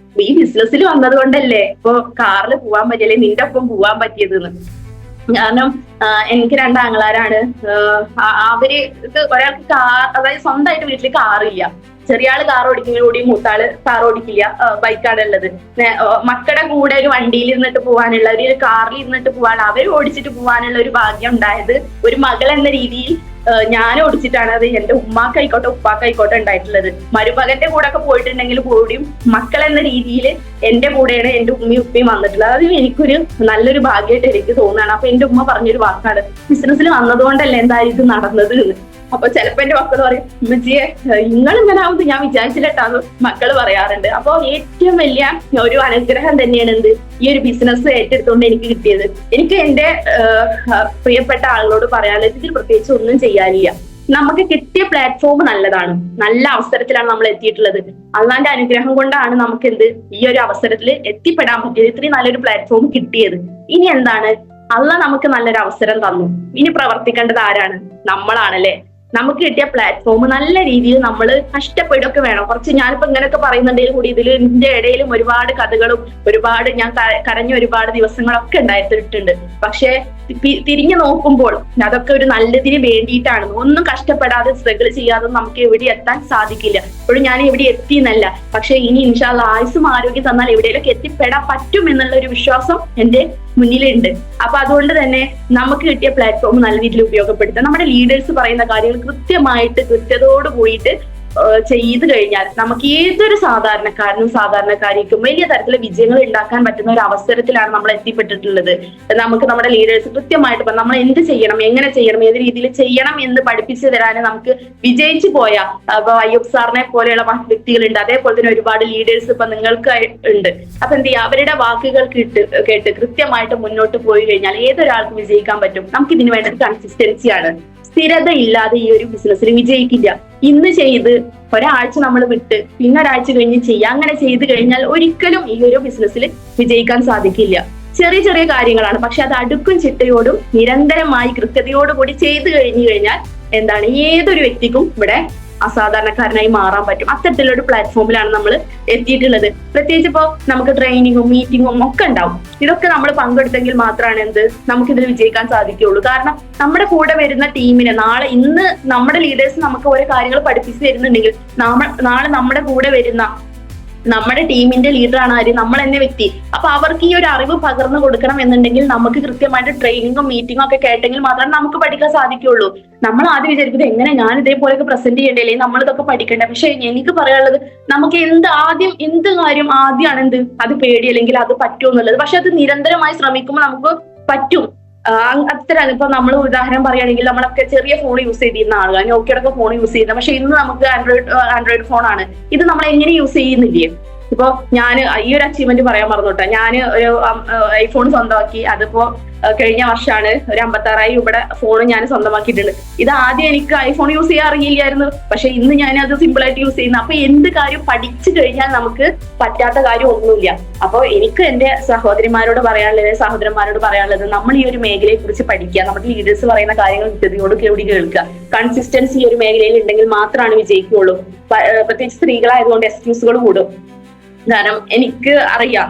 ഈ ബിസിനസ്സിൽ വന്നത് കൊണ്ടല്ലേ ഇപ്പൊ കാറിൽ പോവാൻ പറ്റിയല്ലേ നിന്റെ ഒപ്പം പോവാൻ പറ്റിയതെന്ന്. കാരണം എനിക്ക് 2 ആങ്ങളാരാണ്. അവര് ഒരാൾക്ക് കാർ, അതായത് സ്വന്തമായിട്ട് വീട്ടിൽ കാറില്ല. ചെറിയ ആള് കാർ ഓടിക്കുന്ന കൂടി മൂത്താള് കാർ ഓടിക്കില്ല, ബൈക്കാണ് ഉള്ളത്. മക്കളുടെ കൂടെ ഒരു വണ്ടിയിൽ ഇരുന്നിട്ട് പോകാനുള്ള, ഒരു കാറിൽ ഇരുന്നിട്ട് പോകാൻ, അവർ ഓടിച്ചിട്ട് പോകാനുള്ള ഒരു ഭാഗ്യം ഉണ്ടായത് ഒരു മകൾ എന്ന രീതിയിൽ ഞാൻ ഓടിച്ചിട്ടാണ്. അത് എന്റെ ഉമ്മാക്കായിക്കോട്ടെ ഉപ്പാക്കായിക്കോട്ടെ ഉണ്ടായിട്ടുള്ളത്. മരുമകന്റെ കൂടെ ഒക്കെ പോയിട്ടുണ്ടെങ്കിൽ കൂടിയും മക്കൾ എന്ന രീതിയിൽ എന്റെ കൂടെയാണ് എന്റെ ഉമ്മയും ഉപ്പയും വന്നിട്ടുള്ളത്. അത് എനിക്കൊരു നല്ലൊരു ഭാഗ്യമായിട്ട് എനിക്ക് തോന്നുകയാണ്. അപ്പൊ എന്റെ ഉമ്മ പറഞ്ഞൊരു വാക്കാണ്, ബിസിനസ്സിൽ വന്നതുകൊണ്ടല്ലേ എന്തായാലും ഇത് നടന്നത് എന്ന്. അപ്പൊ ചിലപ്പോ എന്റെ മക്കൾ പറയും, ഉമ്മച്ചിയെ നിങ്ങൾ ഇങ്ങനെ ആവുന്നത് ഞാൻ വിചാരിച്ചിട്ടാന്ന് മക്കള് പറയാറുണ്ട്. അപ്പൊ ഏറ്റവും വലിയ ഒരു അനുഗ്രഹം തന്നെയാണ് എന്ത്, ഈ ഒരു ബിസിനസ് ഏറ്റെടുത്തുകൊണ്ട് എനിക്ക് കിട്ടിയത്. എനിക്ക് എന്റെ പ്രിയപ്പെട്ട ആളുകളോട് പറയാനുള്ളത്, ഇതിൽ പ്രത്യേകിച്ച് ഒന്നും ചെയ്യാനില്ല. നമുക്ക് കിട്ടിയ പ്ലാറ്റ്ഫോം നല്ലതാണ്, നല്ല അവസരത്തിലാണ് നമ്മൾ എത്തിയിട്ടുള്ളത്. അള്ളാന്റെ അനുഗ്രഹം കൊണ്ടാണ് നമുക്ക് ഈ ഒരു അവസരത്തിൽ എത്തിപ്പെടാൻ പറ്റിയത്, ഇത്രയും നല്ലൊരു പ്ലാറ്റ്ഫോം കിട്ടിയത്. ഇനി എന്താണ്, അള്ള നമുക്ക് നല്ലൊരു അവസരം തന്നു, ഇനി പ്രവർത്തിക്കേണ്ടത് ആരാണ്? നമ്മളാണല്ലേ. നമുക്ക് കിട്ടിയ പ്ലാറ്റ്ഫോം നല്ല രീതിയിൽ നമ്മൾ കഷ്ടപ്പെടുകയൊക്കെ വേണം. കുറച്ച് ഞാനിപ്പോ ഇങ്ങനെയൊക്കെ പറയുന്നുണ്ടെങ്കിൽ കൂടി ഇതിന്റെ ഇടയിലും ഒരുപാട് കഥകളും ഒരുപാട് ഞാൻ കരഞ്ഞ ഒരുപാട് ദിവസങ്ങളൊക്കെ ഉണ്ടായിട്ടുണ്ട്. പക്ഷെ തിരിഞ്ഞു നോക്കുമ്പോൾ അതൊക്കെ ഒരു നല്ലതിന് വേണ്ടിയിട്ടാണ്. ഒന്നും കഷ്ടപ്പെടാതെ സ്ട്രഗിൾ ചെയ്യാതെ നമുക്ക് എവിടെ എത്താൻ സാധിക്കില്ല. ഇപ്പോഴും ഞാൻ എവിടെ എത്തിയെന്നല്ല, പക്ഷെ ഇനി ഇൻഷാ അല്ലാഹ് ആയുസ്സും ആരോഗ്യം തന്നാൽ എവിടെയൊക്കെ എത്തിപ്പെടാൻ പറ്റും എന്നുള്ള ഒരു വിശ്വാസം എന്റെ മുന്നിലുണ്ട്. അപ്പൊ അതുകൊണ്ട് തന്നെ നമുക്ക് കിട്ടിയ പ്ലാറ്റ്ഫോം നല്ല രീതിയിൽ ഉപയോഗപ്പെടുത്താം. നമ്മുടെ ലീഡേഴ്സ് പറയുന്ന കാര്യങ്ങൾ കൃത്യമായിട്ട് കൃത്യതയോട് കൂടിയിട്ട് ചെയ്തു കഴിഞ്ഞാൽ നമുക്ക് ഏതൊരു സാധാരണക്കാരിക്കും വലിയ തരത്തിലുള്ള വിജയങ്ങൾ ഉണ്ടാക്കാൻ പറ്റുന്ന ഒരു അവസരത്തിലാണ് നമ്മൾ എത്തിപ്പെട്ടിട്ടുള്ളത്. നമുക്ക് നമ്മുടെ ലീഡേഴ്സ് കൃത്യമായിട്ട് നമ്മൾ എന്ത് ചെയ്യണം, എങ്ങനെ ചെയ്യണം, ഏത് രീതിയിൽ ചെയ്യണം എന്ന് പഠിപ്പിച്ചു തരാൻ നമുക്ക് വിജയിച്ചു പോയ അയ്യൂബ് സാറിനെ പോലെയുള്ള വ്യക്തികളുണ്ട്. അതേപോലെ തന്നെ ഒരുപാട് ലീഡേഴ്സ് ഇപ്പൊ നിങ്ങൾക്ക് ഉണ്ട്. അപ്പൊ എന്ത് ചെയ്യുക, അവരുടെ വാക്കുകൾ കേട്ട് കൃത്യമായിട്ട് മുന്നോട്ട് പോയി കഴിഞ്ഞാൽ ഏതൊരാൾക്കും വിജയിക്കാൻ പറ്റും. നമുക്ക് ഇതിന് വേണ്ടത് കൺസിസ്റ്റൻസിയാണ്. സ്ഥിരത ഇല്ലാതെ ഈ ഒരു ബിസിനസ്സിൽ വിജയിക്കില്ല. ഇന്ന് ചെയ്ത് ഒരാഴ്ച നമ്മൾ വിട്ട് പിന്നെ ഒരാഴ്ച കഴിഞ്ഞ് ചെയ്യുക, അങ്ങനെ ചെയ്ത് കഴിഞ്ഞാൽ ഒരിക്കലും ഈ ഒരു ബിസിനസ്സിൽ വിജയിക്കാൻ സാധിക്കില്ല. ചെറിയ ചെറിയ കാര്യങ്ങളാണ്, പക്ഷെ അത് അടുക്കും ചിട്ടയോടും നിരന്തരമായി കൃത്യതയോടുകൂടി ചെയ്തു കഴിഞ്ഞു കഴിഞ്ഞാൽ എന്താണ്, ഏതൊരു വ്യക്തിക്കും ഇവിടെ അസാധാരണക്കാരനായി മാറാൻ പറ്റും. അത്തരത്തിലൊരു പ്ലാറ്റ്ഫോമിലാണ് നമ്മൾ എത്തിയിട്ടുള്ളത്. പ്രത്യേകിച്ച് ഇപ്പോ നമുക്ക് ട്രെയിനിങ്ങും മീറ്റിങ്ങും ഒക്കെ ഉണ്ടാവും. ഇതൊക്കെ നമ്മൾ പങ്കെടുത്തെങ്കിൽ മാത്രമാണ് നമുക്കിതിൽ വിജയിക്കാൻ സാധിക്കുകയുള്ളൂ. കാരണം നമ്മുടെ കൂടെ വരുന്ന ടീമിനെ ഇന്ന് നമ്മുടെ ലീഡേഴ്സ് നമുക്ക് ഓരോ കാര്യങ്ങൾ പഠിപ്പിച്ചു തരുന്നുണ്ടെങ്കിൽ നാളെ നമ്മുടെ കൂടെ വരുന്ന നമ്മുടെ ടീമിന്റെ ലീഡറാണ് ആര്, നമ്മൾ എന്ന വ്യക്തി. അപ്പൊ അവർക്ക് ഈ ഒരു അറിവ് പകർന്നു കൊടുക്കണം എന്നുണ്ടെങ്കിൽ നമുക്ക് കൃത്യമായിട്ട് ട്രെയിനിങ്ങും മീറ്റിങ്ങും ഒക്കെ കേട്ടെങ്കിൽ മാത്രമേ നമുക്ക് പഠിക്കാൻ സാധിക്കുകയുള്ളൂ. നമ്മൾ ആദ്യം വിചാരിക്കുന്നത് എങ്ങനെ ഞാൻ ഇതേപോലെയൊക്കെ പ്രസന്റ് ചെയ്യേണ്ടേ, അല്ലെങ്കിൽ നമ്മൾ ഇതൊക്കെ പഠിക്കണ്ടേ. പക്ഷെ എനിക്ക് പറയാനുള്ളത്, നമുക്ക് എന്ത് കാര്യം ആദ്യമാണ് അത് പേടി അല്ലെങ്കിൽ അത് പറ്റുമോ എന്നുള്ളത്. പക്ഷെ അത് നിരന്തരമായി ശ്രമിക്കുമ്പോൾ നമുക്ക് പറ്റും. അത്തരം ഇപ്പൊ നമ്മൾ ഉദാഹരണം പറയുകയാണെങ്കിൽ, നമ്മളൊക്കെ ചെറിയ ഫോൺ യൂസ് ചെയ്തിരുന്ന ആളുകൾ, നോക്കിയൊക്കെ ഫോൺ യൂസ് ചെയ്യുന്നത്. പക്ഷെ ഇന്ന് നമുക്ക് ആൻഡ്രോയിഡ് ഫോണാണ്. ഇത് നമ്മൾ എങ്ങനെ യൂസ് ചെയ്യുന്നില്ലേ? ഇപ്പൊ ഞാൻ ഈ ഒരു അച്ചീവ്മെന്റ് പറയാൻ മറന്നോട്ടെ. ഞാൻ ഒരു ഐഫോൺ സ്വന്തമാക്കി. അതിപ്പോ കഴിഞ്ഞ വർഷമാണ് ഒരു 56,000 രൂപയുടെ ഫോൺ ഞാൻ സ്വന്തമാക്കിയിട്ടുണ്ട്. ഇത് ആദ്യം എനിക്ക് ഐഫോൺ യൂസ് ചെയ്യാൻ അറിയില്ലായിരുന്നു, പക്ഷെ ഇന്ന് ഞാൻ അത് സിമ്പിൾ ആയിട്ട് യൂസ് ചെയ്യുന്നു. അപ്പൊ എന്ത് കാര്യം പഠിച്ചു കഴിഞ്ഞാൽ നമുക്ക് പറ്റാത്ത കാര്യം ഒന്നുമില്ല. അപ്പൊ എനിക്ക് എന്റെ സഹോദരന്മാരോട് പറയാനുള്ളത്, നമ്മൾ ഈ ഒരു മേഖലയെ കുറിച്ച് പഠിക്കുക, നമ്മുടെ ലീഡേഴ്സ് പറയുന്ന കാര്യങ്ങൾ കൃത്യതയോട് കൂടി കേൾക്കുക. കൺസിസ്റ്റൻസി ഈ ഒരു മേഖലയിൽ ഉണ്ടെങ്കിൽ മാത്രമാണ് വിജയിക്കുകയുള്ളൂ. പ്രത്യേകിച്ച് സ്ത്രീകളായതുകൊണ്ട് എക്സ്ക്യൂസുകൾ കൂടും. കാരണം എനിക്ക് അറിയാം,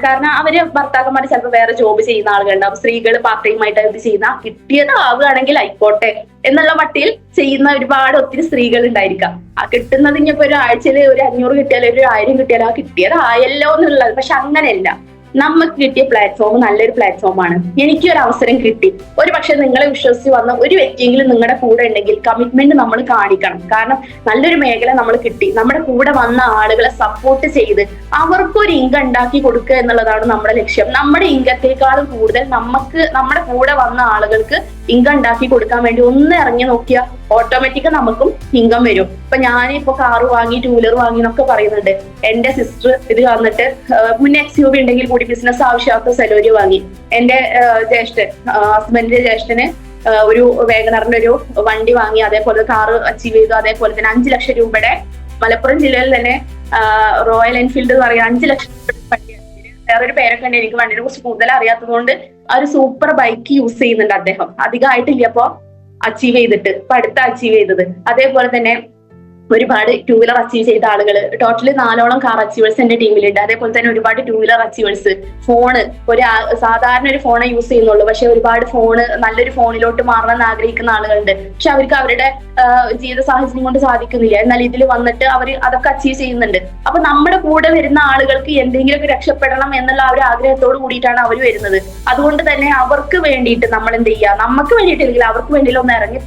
കാരണം അവര് ഭർത്താക്കന്മാർ ചിലപ്പോൾ വേറെ ജോബ് ചെയ്യുന്ന ആളുകളുണ്ടാവും. സ്ത്രീകൾ പാർട്ട് ടൈം ആയിട്ട് ഇത് ചെയ്യുന്ന, കിട്ടിയത് ആവുകയാണെങ്കിൽ ആയിക്കോട്ടെ എന്നുള്ള മട്ടിൽ ചെയ്യുന്ന ഒത്തിരി സ്ത്രീകൾ ഉണ്ടായിരിക്കാം. ആ കിട്ടുന്നത് ഇനിയിപ്പോ ഒരു ആഴ്ചയിൽ ഒരു 500 കിട്ടിയാലോ ഒരു 1000 കിട്ടിയാലോ കിട്ടിയത് ആയല്ലോ എന്നുള്ളത്. പക്ഷെ അങ്ങനെയല്ല. നമുക്ക് കിട്ടിയ പ്ലാറ്റ്ഫോം നല്ലൊരു പ്ലാറ്റ്ഫോമാണ്. എനിക്കൊരു അവസരം കിട്ടി. ഒരു പക്ഷെ നിങ്ങളെ വിശ്വസിച്ച് വന്ന ഒരു വ്യക്തിയെങ്കിലും നിങ്ങളുടെ കൂടെ ഉണ്ടെങ്കിൽ കമ്മിറ്റ്മെന്റ് നമ്മൾ കാണിക്കണം. കാരണം നല്ലൊരു മേഖല നമ്മൾ കിട്ടി, നമ്മുടെ കൂടെ വന്ന ആളുകളെ സപ്പോർട്ട് ചെയ്ത് അവർക്കൊരു ഇൻകം ഉണ്ടാക്കി കൊടുക്കുക എന്നുള്ളതാണ് നമ്മുടെ ലക്ഷ്യം. നമ്മുടെ ഇൻകത്തേക്കാളും കൂടുതൽ നമ്മുടെ കൂടെ വന്ന ആളുകൾക്ക് ഇൻകം ഉണ്ടാക്കി കൊടുക്കാൻ വേണ്ടി ഒന്ന് ഇറങ്ങി നോക്കിയാൽ ഓട്ടോമാറ്റിക് നമുക്കും ഇൻകം വരും. ഇപ്പൊ ഞാനിപ്പോ കാറ് വാങ്ങി, 2 വീലർ വാങ്ങി എന്നൊക്കെ പറയുന്നുണ്ട്. എന്റെ സിസ്റ്റർ ഇത് വന്നിട്ട് മുന്നേ XUV ഉണ്ടെങ്കിൽ കൂടി ബിസിനസ് ആവശ്യമാത്ത സെലോരി വാങ്ങി. എന്റെ ഹസ്ബൻഡിന്റെ ജ്യേഷ്ഠന് ഒരു വേഗനറിന്റെ ഒരു വണ്ടി വാങ്ങി, അതേപോലെ കാറ് അച്ചീവ് ചെയ്തു. അതേപോലെ തന്നെ 5 ലക്ഷം രൂപയുടെ മലപ്പുറം ജില്ലയിൽ തന്നെ റോയൽ എൻഫീൽഡ് എന്ന് പറയുക 5 ലക്ഷം വണ്ടിയാണ്. വേറൊരു പേരൊക്കെ ഉണ്ട്, എനിക്ക് വണ്ടിനെ കുറിച്ച് കൂടുതൽ അറിയാത്തത് കൊണ്ട്. ആ ഒരു സൂപ്പർ ബൈക്ക് യൂസ് ചെയ്യുന്നുണ്ട് അദ്ദേഹം. അധികമായിട്ടില്ല അപ്പൊ അച്ചീവ് ചെയ്തിട്ട്, ഇപ്പൊ അടുത്ത അച്ചീവ് ചെയ്തത്. അതേപോലെ തന്നെ ഒരുപാട് 2 വീലർ അച്ചീവ് ചെയ്ത ആളുകൾ, ടോട്ടല് 4ഓളം കാർ അച്ചീവേഴ്സ് എന്റെ ടീമിലുണ്ട്. അതേപോലെ തന്നെ ഒരുപാട് 2 വീലർ അച്ചീവേഴ്സ്. ഫോണ് സാധാരണ ഒരു ഫോണേ യൂസ് ചെയ്യുന്നുള്ളൂ, പക്ഷെ ഒരുപാട് നല്ലൊരു ഫോണിലോട്ട് മാറണമെന്ന് ആഗ്രഹിക്കുന്ന ആളുകളുണ്ട്. പക്ഷെ അവർക്ക് അവരുടെ ജീവിത സാഹചര്യം കൊണ്ട് സാധിക്കുന്നില്ല. എന്നാൽ ഇതിൽ വന്നിട്ട് അവർ അതൊക്കെ അച്ചീവ് ചെയ്യുന്നുണ്ട്. അപ്പൊ നമ്മുടെ കൂടെ വരുന്ന ആളുകൾക്ക് എന്തെങ്കിലുമൊക്കെ രക്ഷപ്പെടണം എന്നുള്ള ആ ഒരു ആഗ്രഹത്തോട് കൂടിയിട്ടാണ് അവർ വരുന്നത്. അതുകൊണ്ട് തന്നെ അവർക്ക് വേണ്ടിയിട്ട് നമ്മൾ എന്ത് ചെയ്യുക, നമുക്ക് വേണ്ടിയിട്ടില്ലെങ്കിൽ അവർക്ക് വേണ്ടിയിട്ട് ഒന്ന് ഇറങ്ങി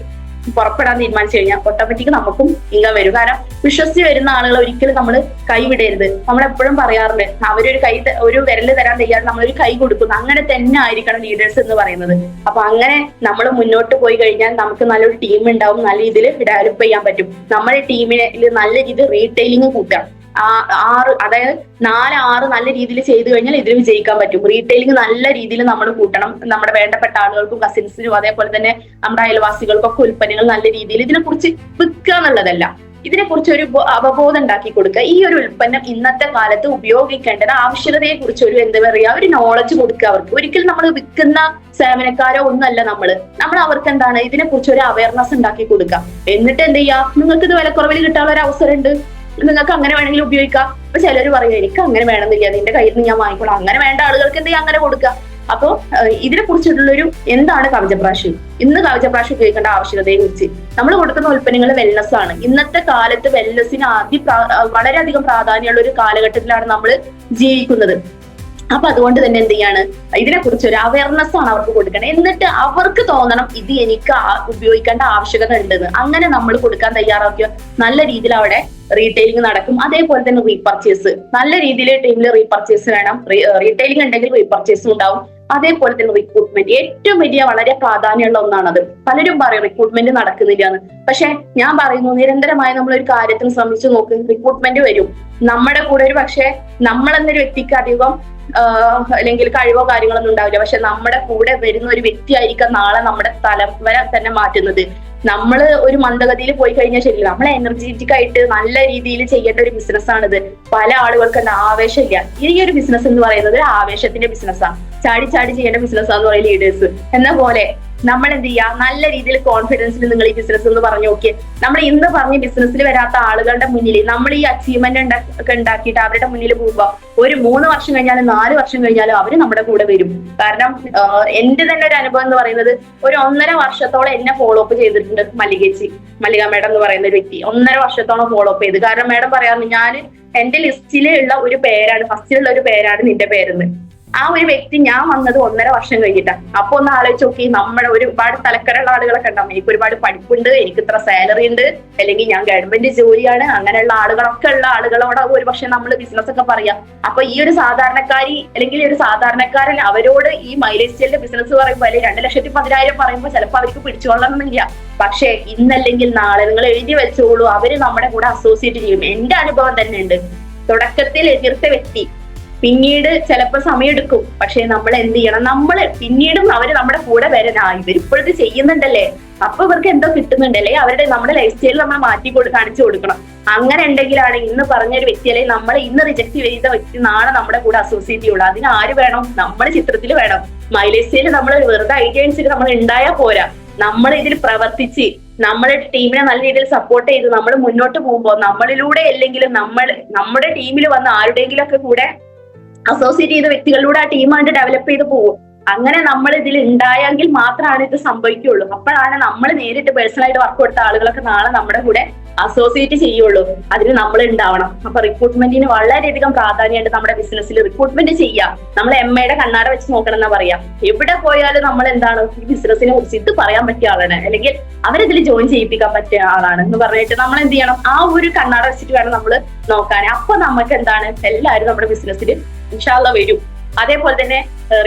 പുറപ്പെടാൻ തീരുമാനിച്ചു കഴിഞ്ഞാൽ ഓട്ടോമാറ്റിക് നമുക്കും ഇൻകം വരും. കാരണം വിശ്വസിച്ച് വരുന്ന ആളുകൾ ഒരിക്കലും നമ്മൾ കൈവിടരുത്. നമ്മളെപ്പോഴും പറയാറുണ്ട്, അവരൊരു ഒരു വിരല് തരാൻ തയ്യാറ് നമ്മളൊരു കൈ കൊടുക്കുന്നു. അങ്ങനെ തന്നെ ആയിരിക്കണം ലീഡേഴ്സ് എന്ന് പറയുന്നത്. അപ്പൊ അങ്ങനെ നമ്മൾ മുന്നോട്ട് പോയി കഴിഞ്ഞാൽ നമുക്ക് നല്ലൊരു ടീം ഉണ്ടാവും, നല്ല രീതിയിൽ ഡെവലപ്പ് ചെയ്യാൻ പറ്റും. നമ്മുടെ ടീമിനെ നല്ല രീതിയിൽ റീറ്റെയിലിംഗ് കൂട്ടാം. അതായത് 4-6 നല്ല രീതിയിൽ ചെയ്തു കഴിഞ്ഞാൽ ഇതിൽ വിജയിക്കാൻ പറ്റും. റീറ്റെയിലിംഗ് നല്ല രീതിയിൽ നമ്മൾ കൂട്ടണം. നമ്മുടെ വേണ്ടപ്പെട്ട ആളുകൾക്കും കസിൻസിനും അതേപോലെ തന്നെ നമ്മുടെ അയൽവാസികൾക്കൊക്കെ ഉൽപ്പന്നങ്ങൾ നല്ല രീതിയിൽ ഇതിനെക്കുറിച്ച് വിൽക്കുക എന്നുള്ളതല്ല, ഇതിനെക്കുറിച്ച് ഒരു അവബോധം ഉണ്ടാക്കി കൊടുക്കുക. ഈ ഒരു ഉൽപ്പന്നം ഇന്നത്തെ കാലത്ത് ഉപയോഗിക്കേണ്ടത് ആവശ്യകതയെ കുറിച്ച് ഒരു എന്താ പറയാ ഒരു നോളജ് കൊടുക്കുക അവർക്ക്. ഒരിക്കലും നമ്മൾ വിൽക്കുന്ന സേവനക്കാരോ ഒന്നല്ല നമ്മൾ അവർക്ക് എന്താണ് ഇതിനെക്കുറിച്ച് ഒരു അവയർനെസ് ഉണ്ടാക്കി കൊടുക്കുക. എന്നിട്ട് എന്ത് ചെയ്യാ, നിങ്ങൾക്ക് ഇത് വിലക്കുറവിൽ കിട്ടാനുള്ള ഒരു അവസരം ഉണ്ട്, നിങ്ങൾക്ക് അങ്ങനെ വേണമെങ്കിൽ ഉപയോഗിക്കാം. അപ്പൊ ചിലർ പറയും എനിക്ക് അങ്ങനെ വേണമെന്നില്ല, നിന്റെ കയ്യിൽ നിന്ന് ഞാൻ വാങ്ങിക്കോളാം. അങ്ങനെ വേണ്ട ആളുകൾക്ക് എന്ത് ചെയ്യാം, അങ്ങനെ കൊടുക്കുക. അപ്പോ ഇതിനെ കുറിച്ചിട്ടുള്ളൊരു എന്താണ് കവചപ്രാശ്, ഇന്ന് കവചപ്രാശ് ഉപയോഗിക്കേണ്ട ആവശ്യകതയെ കുറിച്ച് നമ്മൾ കൊടുക്കുന്ന ഉൽപ്പന്നങ്ങൾ വെൽനസ് ആണ്. ഇന്നത്തെ കാലത്ത് വെൽനസിന് വളരെയധികം പ്രാധാന്യമുള്ള ഒരു കാലഘട്ടത്തിലാണ് നമ്മൾ ജീവിക്കുന്നത്. അപ്പൊ അതുകൊണ്ട് തന്നെ എന്ത് ചെയ്യാണ്, ഇതിനെക്കുറിച്ച് ഒരു അവയർനെസ് ആണ് അവർക്ക് കൊടുക്കണം. എന്നിട്ട് അവർക്ക് തോന്നണം ഇത് എനിക്ക് ഉപയോഗിക്കേണ്ട ആവശ്യകത ഉണ്ടെന്ന്. അങ്ങനെ നമ്മൾ കൊടുക്കാൻ തയ്യാറാക്കിയ നല്ല രീതിയിൽ അവിടെ റീറ്റെയിലിംഗ് നടക്കും. അതേപോലെ തന്നെ റീപർച്ചേസ്, നല്ല രീതിയിൽ ടീമിൽ റീപർച്ചേസ് വേണം. റീറ്റെയിലിംഗ് ഉണ്ടെങ്കിൽ റീപർച്ചേസും ഉണ്ടാവും. അതേപോലെ തന്നെ റിക്രൂട്ട്മെന്റ് ഏറ്റവും വലിയ വളരെ പ്രാധാന്യമുള്ള ഒന്നാണത്. പലരും പറയും റിക്രൂട്ട്മെന്റ് നടക്കുന്നില്ല എന്ന്. പക്ഷെ ഞാൻ പറയുന്നു, നിരന്തരമായി നമ്മൾ ഒരു കാര്യത്തിന് ശ്രമിച്ചു നോക്ക്, റിക്രൂട്ട്മെന്റ് വരും. നമ്മുടെ കൂടെ ഒരു പക്ഷെ നമ്മളെന്നൊരു വ്യക്തിക്ക് അധികം അല്ലെങ്കിൽ കഴിവോ കാര്യങ്ങളൊന്നും ഉണ്ടാവില്ല. പക്ഷെ നമ്മുടെ കൂടെ വരുന്ന ഒരു വ്യക്തിയായിരിക്കാം നാളെ നമ്മുടെ തലവര തന്നെ മാറ്റുന്നത്. നമ്മൾ ഒരു മന്ദഗതിയിൽ പോയി കഴിഞ്ഞാൽ ശരിയില്ല. നമ്മൾ എനർജറ്റിക് ആയിട്ട് നല്ല രീതിയിൽ ചെയ്യേണ്ട ഒരു ബിസിനസ് ആണിത്. പല ആളുകൾക്ക് എന്താ ആവേശമില്ല. ഈ ഒരു ബിസിനസ് എന്ന് പറയുന്നത് ആവേശത്തിന്റെ ബിസിനസ്സാണ്, ചാടി ചെയ്യേണ്ട ബിസിനസ്സാന്ന് പറയും ലീഡേഴ്സ്. എന്ന പോലെ നമ്മൾ എന്ത് ചെയ്യുക, നല്ല രീതിയിൽ കോൺഫിഡൻസിൽ നിങ്ങൾ ഈ ബിസിനസ് എന്ന് പറഞ്ഞു നോക്കിയേ. നമ്മൾ ഇന്ന് പറഞ്ഞ ബിസിനസ്സിൽ വരാത്ത ആളുകളുടെ മുന്നിൽ നമ്മൾ ഈ അച്ചീവ്മെന്റ് ഒക്കെ ഉണ്ടാക്കിയിട്ട് അവരുടെ മുന്നിൽ പോകുമ്പോൾ ഒരു 3 വർഷം കഴിഞ്ഞാലും 4 വർഷം കഴിഞ്ഞാലും അവര് നമ്മുടെ കൂടെ വരും. കാരണം എന്റെ തന്നെ ഒരു അനുഭവം എന്ന് പറയുന്നത്, ഒരു 1.5 വർഷത്തോളം എന്നെ ഫോളോ അപ്പ് ചെയ്തിട്ടുണ്ട് മല്ലിക മേഡം എന്ന് പറയുന്ന ഒരു വ്യക്തി. 1.5 വർഷത്തോളം ഫോളോ അപ്പ് ചെയ്ത്. കാരണം മേഡം പറയാറുണ്ട്, ഞാൻ എന്റെ ലിസ്റ്റിലുള്ള ഒരു പേരാണ്, ഫസ്റ്റിലുള്ള ഒരു പേരാണ് നിന്റെ പേരെന്ന്. ആ ഒരു വ്യക്തി ഞാൻ വന്നത് 1.5 വർഷം കഴിഞ്ഞിട്ടാണ്. അപ്പൊ ഒന്ന് ആലോചിച്ച് നോക്കി, നമ്മുടെ ഒരുപാട് തലക്കരയുള്ള ആളുകളൊക്കെ ഉണ്ടാവും. എനിക്ക് ഒരുപാട് പഠിപ്പുണ്ട്, എനിക്ക് ഇത്ര സാലറി ഉണ്ട്, അല്ലെങ്കിൽ ഞാൻ ഗവൺമെന്റ് ജോലിയാണ്, അങ്ങനെയുള്ള ആളുകളൊക്കെ ഉള്ള ആളുകളോട് ഒരു പക്ഷെ നമ്മൾ ബിസിനസ് ഒക്കെ പറയാം. അപ്പൊ ഈ ഒരു സാധാരണക്കാരി അല്ലെങ്കിൽ ഒരു സാധാരണക്കാരൻ അവരോട് ഈ മൈലേജ് സ്റ്റൈലിന്റെ ബിസിനസ് പറയുമ്പോൾ അല്ലെങ്കിൽ 2,10,000 പറയുമ്പോൾ ചിലപ്പോൾ അവർക്ക് പിടിച്ചോളണമെന്നില്ല. പക്ഷെ ഇന്നല്ലെങ്കിൽ നാളെ നിങ്ങൾ എഴുതി വെച്ചോളൂ, അവര് നമ്മുടെ കൂടെ അസോസിയേറ്റ് ചെയ്യും. എന്റെ അനുഭവം തന്നെ ഉണ്ട്. തുടക്കത്തിൽ എതിർത്ത വ്യക്തി പിന്നീട് ചിലപ്പോൾ സമയമെടുക്കും, പക്ഷെ നമ്മൾ എന്ത് ചെയ്യണം, നമ്മള് പിന്നീടും അവര് നമ്മുടെ കൂടെ വരാനാ ഇവരിപ്പോഴത് ചെയ്യുന്നുണ്ടല്ലേ, അപ്പൊ ഇവർക്ക് എന്തോ കിട്ടുന്നുണ്ടല്ലേ, അവരുടെ നമ്മുടെ ലൈഫ് സ്റ്റൈൽ നമ്മൾ കാണിച്ചു കൊടുക്കണം. അങ്ങനെ ഉണ്ടെങ്കിലാണ് ഇന്ന് പറഞ്ഞൊരു വ്യക്തി അല്ലെങ്കിൽ നമ്മൾ ഇന്ന് റിജക്ട് ചെയ്ത വ്യക്തി നാളെ നമ്മുടെ കൂടെ അസോസിയേറ്റ് ചെയ്യുള്ളൂ. അതിന് ആര് വേണം, നമ്മുടെ ചിത്രത്തിൽ വേണം. മൈലേജ് സ്റ്റൈൽ നമ്മൾ വെറുതെ ഐഡിയ അനുസരിച്ച് നമ്മൾ ഉണ്ടായാൽ പോരാ, നമ്മൾ ഇതിൽ പ്രവർത്തിച്ച് നമ്മുടെ ടീമിനെ നല്ല രീതിയിൽ സപ്പോർട്ട് ചെയ്ത് നമ്മൾ മുന്നോട്ട് പോകുമ്പോൾ നമ്മളിലൂടെ അല്ലെങ്കിലും നമ്മുടെ ടീമിൽ വന്ന ആരുടെയെങ്കിലും ഒക്കെ കൂടെ അസോസിയേറ്റ് ചെയ്ത വ്യക്തികളിലൂടെ ആ ടീമായിട്ട് ഡെവലപ്പ് ചെയ്ത് പോകും. അങ്ങനെ നമ്മൾ ഇതിൽ ഉണ്ടായെങ്കിൽ മാത്രമാണ് ഇത് സംഭവിക്കുള്ളൂ. അപ്പോഴാണ് നമ്മൾ നേരിട്ട് പേഴ്സണലായിട്ട് വർക്ക് കൊടുത്ത ആളുകളൊക്കെ നാളെ നമ്മുടെ കൂടെ അസോസിയേറ്റ് ചെയ്യുള്ളൂ. അതിന് നമ്മൾ ഉണ്ടാവണം. അപ്പൊ റിക്രൂട്ട്മെന്റിന് വളരെയധികം പ്രാധാന്യമുണ്ട്. നമ്മുടെ ബിസിനസ്സിൽ റിക്രൂട്ട്മെന്റ് ചെയ്യാം. നമ്മൾ എമ്മയുടെ കണ്ണാട വെച്ച് നോക്കണം എന്നാ പറയാം. എവിടെ പോയാലും നമ്മൾ എന്താണ് ഈ ബിസിനസിനെ കുറിച്ച് ഇത് പറയാൻ പറ്റിയ ആളാണ്, അല്ലെങ്കിൽ അവരിതിൽ ജോയിൻ ചെയ്യിപ്പിക്കാൻ പറ്റിയ ആളാണ് എന്ന് പറഞ്ഞിട്ട് നമ്മൾ എന്ത് ചെയ്യണം, ആ ഒരു കണ്ണാട വെച്ചിട്ട് വേണം നമ്മൾ നോക്കാൻ. അപ്പൊ നമുക്ക് എന്താണ് എല്ലാവരും നമ്മുടെ ബിസിനസ്സിൽ ഇൻഷാ അല്ലാഹ് വരും. അതേപോലെ തന്നെ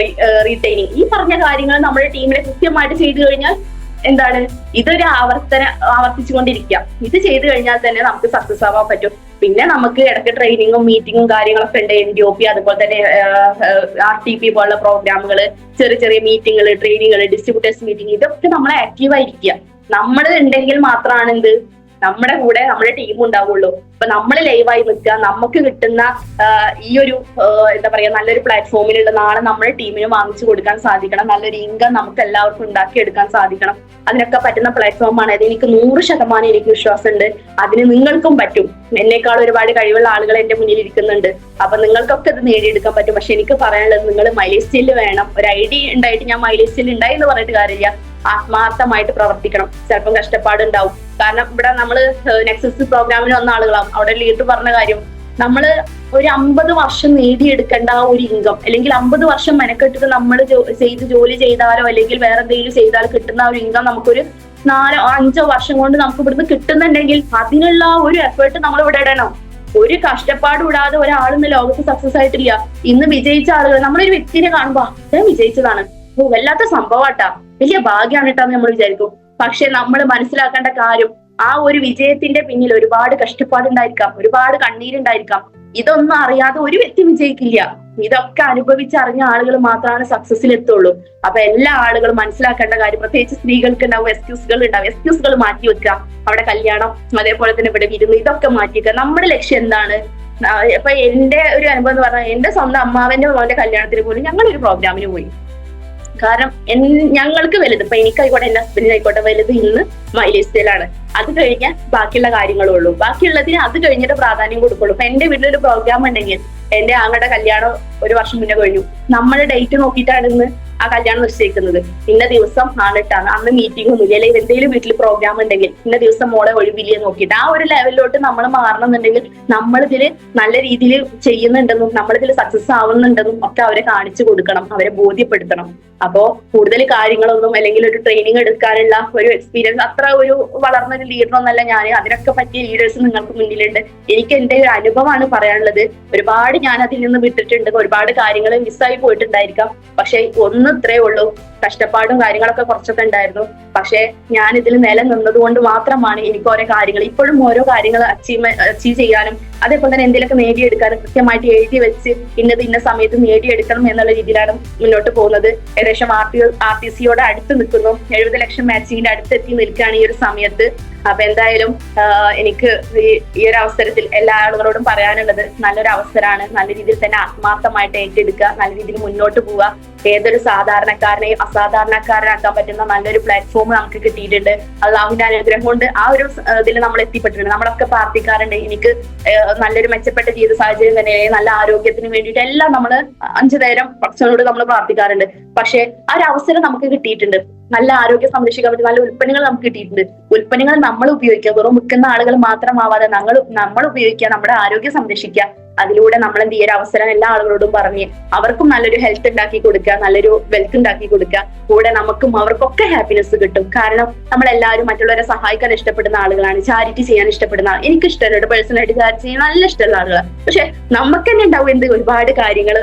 റീറ്റെയിനിങ്, ഈ പറഞ്ഞ കാര്യങ്ങൾ നമ്മുടെ ടീമിനെ കൃത്യമായിട്ട് ചെയ്തു കഴിഞ്ഞാൽ എന്താണ്, ഇതൊരു ആവർത്തിച്ചുകൊണ്ടിരിക്കുക. ഇത് ചെയ്തു കഴിഞ്ഞാൽ തന്നെ നമുക്ക് സക്സസ് ആവാൻ പറ്റും. പിന്നെ നമുക്ക് ഇടയ്ക്ക് ട്രെയിനിങ്ങും മീറ്റിങ്ങും കാര്യങ്ങളൊക്കെ ഉണ്ട്. NDOP അതുപോലെ തന്നെ RTP പോലുള്ള പ്രോഗ്രാമുകൾ, ചെറിയ മീറ്റിങ്ങുകൾ, ട്രെയിനിങ്ങുകൾ, ഡിസ്ട്രിബ്യൂട്ടേഴ്സ് മീറ്റിംഗ്, ഇതൊക്കെ നമ്മളെ ആക്റ്റീവായിരിക്കുക. നമ്മൾ ഉണ്ടെങ്കിൽ മാത്രമാണ് എന്ത് നമ്മുടെ കൂടെ നമ്മുടെ ടീം ഉണ്ടാവുള്ളൂ. അപ്പൊ നമ്മൾ ലൈവായി നിൽക്കുക. നമുക്ക് കിട്ടുന്ന ഈ ഒരു എന്താ പറയാ നല്ലൊരു പ്ലാറ്റ്ഫോമിലുള്ള നാളെ നമ്മുടെ ടീമിന് വാങ്ങിച്ചു കൊടുക്കാൻ സാധിക്കണം. നല്ലൊരു ഇൻകം നമുക്ക് എല്ലാവർക്കും ഉണ്ടാക്കിയെടുക്കാൻ സാധിക്കണം. അതിനൊക്കെ പറ്റുന്ന പ്ലാറ്റ്ഫോമാണ്. അതെനിക്ക് 100% എനിക്ക് വിശ്വാസമുണ്ട്. അതിന് നിങ്ങൾക്കും പറ്റും. എന്നേക്കാൾ ഒരുപാട് കഴിവുള്ള ആളുകൾ എന്റെ മുന്നിൽ ഇരിക്കുന്നുണ്ട്. അപ്പൊ നിങ്ങൾക്കൊക്കെ ഇത് നേടിയെടുക്കാൻ പറ്റും. പക്ഷെ എനിക്ക് പറയാനുള്ളത്, നിങ്ങൾ മൈലേജ് സ്റ്റൈലിൽ വേണം. ഒരു ഐഡിയ ഉണ്ടായിട്ട് ഞാൻ മൈലേജ് സ്റ്റൈലിൽ ഉണ്ടായി എന്ന് പറഞ്ഞിട്ട് കാര്യമില്ല. ആത്മാർത്ഥമായിട്ട് പ്രവർത്തിക്കണം. ചിലപ്പം കഷ്ടപ്പാടുണ്ടാവും. കാരണം ഇവിടെ നമ്മള് നെക്സസ് പ്രോഗ്രാമിന് വന്ന ആളുകളാവും. അവിടെ ലീഡർ പറഞ്ഞ കാര്യം, നമ്മള് ഒരു 50 വർഷം നേടിയെടുക്കേണ്ട ആ ഒരു ഇൻകം, അല്ലെങ്കിൽ 50 വർഷം മെനക്കെട്ടിട്ട് നമ്മൾ ജോലി ചെയ്താലോ അല്ലെങ്കിൽ വേറെ എന്തെങ്കിലും ചെയ്താലോ കിട്ടുന്ന ഒരു ഇൻകം നമുക്കൊരു 4-5 വർഷം കൊണ്ട് നമുക്ക് ഇവിടുന്ന് കിട്ടുന്നുണ്ടെങ്കിൽ അതിനുള്ള ഒരു എഫേർട്ട് നമ്മൾ ഇവിടെ ഇടണം. ഒരു കഷ്ടപ്പാടും ഇടാതെ ഒരാളിന്ന് ലോകത്ത് സക്സസ് ആയിട്ടില്ല. ഇന്ന് വിജയിച്ച ആളുകൾ, നമ്മളൊരു വ്യക്തിനെ കാണുമ്പോ അദ്ദേഹം വിജയിച്ചതാണ്, വല്ലാത്ത സംഭവമാട്ടാ, വലിയ ഭാഗ്യാണ് കേട്ടാന്ന് നമ്മൾ വിചാരിക്കും. പക്ഷെ നമ്മൾ മനസ്സിലാക്കേണ്ട കാര്യം, ആ ഒരു വിജയത്തിന്റെ പിന്നിൽ ഒരുപാട് കഷ്ടപ്പാടുണ്ടായിരിക്കാം, ഒരുപാട് കണ്ണീരുണ്ടായിരിക്കാം. ഇതൊന്നും അറിയാതെ ഒരു വ്യക്തി വിജയിക്കില്ല. ഇതൊക്കെ അനുഭവിച്ചറിഞ്ഞ ആളുകൾ മാത്രമാണ് സക്സസിൽ എത്തുള്ളൂ. അപ്പൊ എല്ലാ ആളുകളും മനസ്സിലാക്കേണ്ട കാര്യം, പ്രത്യേകിച്ച് സ്ത്രീകൾക്ക് ഉണ്ടാവും എക്സ്ക്യൂസുകൾ മാറ്റി വെക്കുക. അവിടെ കല്യാണം, അതേപോലെ തന്നെ ഇവിടെ വിരുന്ന്, ഇതൊക്കെ മാറ്റി വെക്കുക. നമ്മുടെ ലക്ഷ്യം എന്താണ്? ഇപ്പൊ എന്റെ ഒരു അനുഭവം എന്ന് പറഞ്ഞാൽ, എന്റെ സ്വന്തം അമ്മാവന്റെ മോന്റെ കല്യാണത്തിന് പോലും ഞങ്ങളൊരു പ്രോഗ്രാമിന് പോയി. കാരണം ഞങ്ങൾക്ക് വലുത്, ഇപ്പൊ എനിക്കായിക്കോട്ടെ എന്റെ ഹസ്ബൻഡിനായിക്കോട്ടെ, വലുത് ഇന്ന് മൈലേജ് സ്റ്റൈലാണ്. അത് കഴിഞ്ഞാൽ ബാക്കിയുള്ള കാര്യങ്ങളേ ഉള്ളൂ. ബാക്കിയുള്ളതിന് അത് കഴിഞ്ഞിട്ട് പ്രാധാന്യം കൊടുക്കുള്ളൂ. ഇപ്പൊ എന്റെ വീട്ടിലൊരു പ്രോഗ്രാം ഉണ്ടെങ്കിൽ, എന്റെ ആങ്ങളുടെ കല്യാണം 1 വർഷം മുന്നേ കഴിഞ്ഞു, നമ്മുടെ ഡേറ്റ് നോക്കിയിട്ടാണ് ഇന്ന് ആ കല്യാണം നിശ്ചയിക്കുന്നത്. ഇന്ന ദിവസം ആണിട്ടാണ്, അന്ന് മീറ്റിംഗ് ഒന്നുമില്ല, അല്ലെങ്കിൽ എന്തെങ്കിലും വീട്ടിൽ പ്രോഗ്രാം ഉണ്ടെങ്കിൽ ഇന്ന ദിവസം മോളെ ഒഴിവില്ലേ നോക്കിയിട്ട് ആ ഒരു ലെവലിലോട്ട് നമ്മൾ മാറണമെന്നുണ്ടെങ്കിൽ നമ്മളിതിൽ നല്ല രീതിയിൽ ചെയ്യുന്നുണ്ടെന്നും നമ്മളിതിൽ സക്സസ് ആവുന്നുണ്ടെന്നും ഒക്കെ അവരെ കാണിച്ചു കൊടുക്കണം, അവരെ ബോധ്യപ്പെടുത്തണം. അപ്പോ കൂടുതൽ കാര്യങ്ങളൊന്നും, അല്ലെങ്കിൽ ഒരു ട്രെയിനിങ് എടുക്കാനുള്ള ഒരു എക്സ്പീരിയൻസ്, അത്ര ഒരു വളർന്നൊരു ലീഡറൊന്നല്ല ഞാൻ. അതിനൊക്കെ പറ്റിയ ലീഡേഴ്സ് നിങ്ങൾക്ക് മുന്നിലുണ്ട്. എനിക്ക് എന്റെ ഒരു അനുഭവമാണ് പറയാനുള്ളത്. ഒരുപാട് ഞാൻ അതിൽ നിന്ന് വിട്ടിട്ടുണ്ട്, ഒരുപാട് കാര്യങ്ങൾ മിസ്സായി പോയിട്ടുണ്ടായിരിക്കാം. പക്ഷെ ഇത്രേ ഉള്ളൂ, കഷ്ടപ്പാടും കാര്യങ്ങളൊക്കെ കുറച്ചൊക്കെ ഉണ്ടായിരുന്നു. പക്ഷെ ഞാൻ ഇതിൽ നിലനിന്നത് കൊണ്ട് മാത്രമാണ് എനിക്ക് ഓരോ കാര്യങ്ങൾ ഇപ്പോഴും ഓരോ കാര്യങ്ങൾ അച്ചീവ് ചെയ്യാനും, അതേപോലെ തന്നെ എന്തെങ്കിലുമൊക്കെ നേടിയെടുക്കാനും കൃത്യമായിട്ട് എഴുതി വെച്ച് ഇന്ന സമയത്ത് നേടിയെടുക്കണം എന്നുള്ള രീതിയിലാണ് മുന്നോട്ട് പോകുന്നത്. ഏകദേശം RTCയോട് അടുത്ത് നിൽക്കുന്നു, 70 ലക്ഷം മാച്ചിങ്ങിന്റെ അടുത്തെത്തി നിൽക്കുകയാണ് ഈ ഒരു സമയത്ത്. അപ്പൊ എന്തായാലും എനിക്ക് ഈ ഒരു അവസരത്തിൽ എല്ലാ ആളുകളോടും പറയാനുള്ളത്, നല്ലൊരു അവസരമാണ്. നല്ല രീതിയിൽ തന്നെ ആത്മാർത്ഥമായിട്ട് ഏറ്റെടുക്കുക, നല്ല രീതിയിൽ മുന്നോട്ട് പോവുക. ഏതൊരു സാധാരണക്കാരനെയും അസാധാരണക്കാരനാക്കാൻ പറ്റുന്ന നല്ലൊരു പ്ലാറ്റ്ഫോം നമുക്ക് കിട്ടിയിട്ടുണ്ട്. അള്ളാഹുവിന്റെ അനുഗ്രഹം കൊണ്ട് ആ ഒരു ഇതിൽ നമ്മൾ എത്തിപ്പെട്ടിട്ടുണ്ട്. നമ്മളൊക്കെ പ്രാർത്ഥിക്കാറുണ്ട്, എനിക്ക് നല്ലൊരു മെച്ചപ്പെട്ട ജീവിത സാഹചര്യം തന്നെ, നല്ല ആരോഗ്യത്തിന് വേണ്ടിയിട്ട് എല്ലാം നമ്മൾ 5 നേരം ഭക്ഷണോട് നമ്മൾ പ്രാർത്ഥിക്കാറുണ്ട്. പക്ഷെ ആ ഒരു അവസരം നമുക്ക് കിട്ടിയിട്ടുണ്ട്. നല്ല ആരോഗ്യം സംരക്ഷിക്കാൻ പറ്റും, നല്ല ഉൽപ്പന്നങ്ങൾ നമുക്ക് കിട്ടിയിട്ടുണ്ട്. ഉൽപ്പന്നങ്ങൾ നമ്മൾ ഉപയോഗിക്കുക, വെറും വിൽക്കുന്ന ആളുകൾ മാത്രമാവാതെ നമ്മൾ ഉപയോഗിക്കുക, നമ്മുടെ ആരോഗ്യം സംരക്ഷിക്കുക. അതിലൂടെ നമ്മൾ എന്ത് ചെയ്യുക, അവസരം എല്ലാ ആളുകളോടും പറഞ്ഞ് അവർക്കും നല്ലൊരു ഹെൽത്ത് ഉണ്ടാക്കി കൊടുക്കുക, നല്ലൊരു വെൽത്ത് ഉണ്ടാക്കി കൊടുക്കുക. കൂടെ നമുക്കും അവർക്കൊക്കെ ഹാപ്പിനെസ് കിട്ടും. കാരണം നമ്മളെല്ലാവരും മറ്റുള്ളവരെ സഹായിക്കാൻ ഇഷ്ടപ്പെടുന്ന ആളുകളാണ്, ചാരിറ്റി ചെയ്യാൻ ഇഷ്ടപ്പെടുന്ന ആൾ. എനിക്ക് ഇഷ്ടമല്ല പേഴ്സണലായിട്ട് ചാരിറ്റി ചെയ്യാൻ നല്ല ഇഷ്ടമുള്ള ആളുകളാണ്. പക്ഷെ നമുക്ക് തന്നെ ഉണ്ടാവും ഒരുപാട് കാര്യങ്ങൾ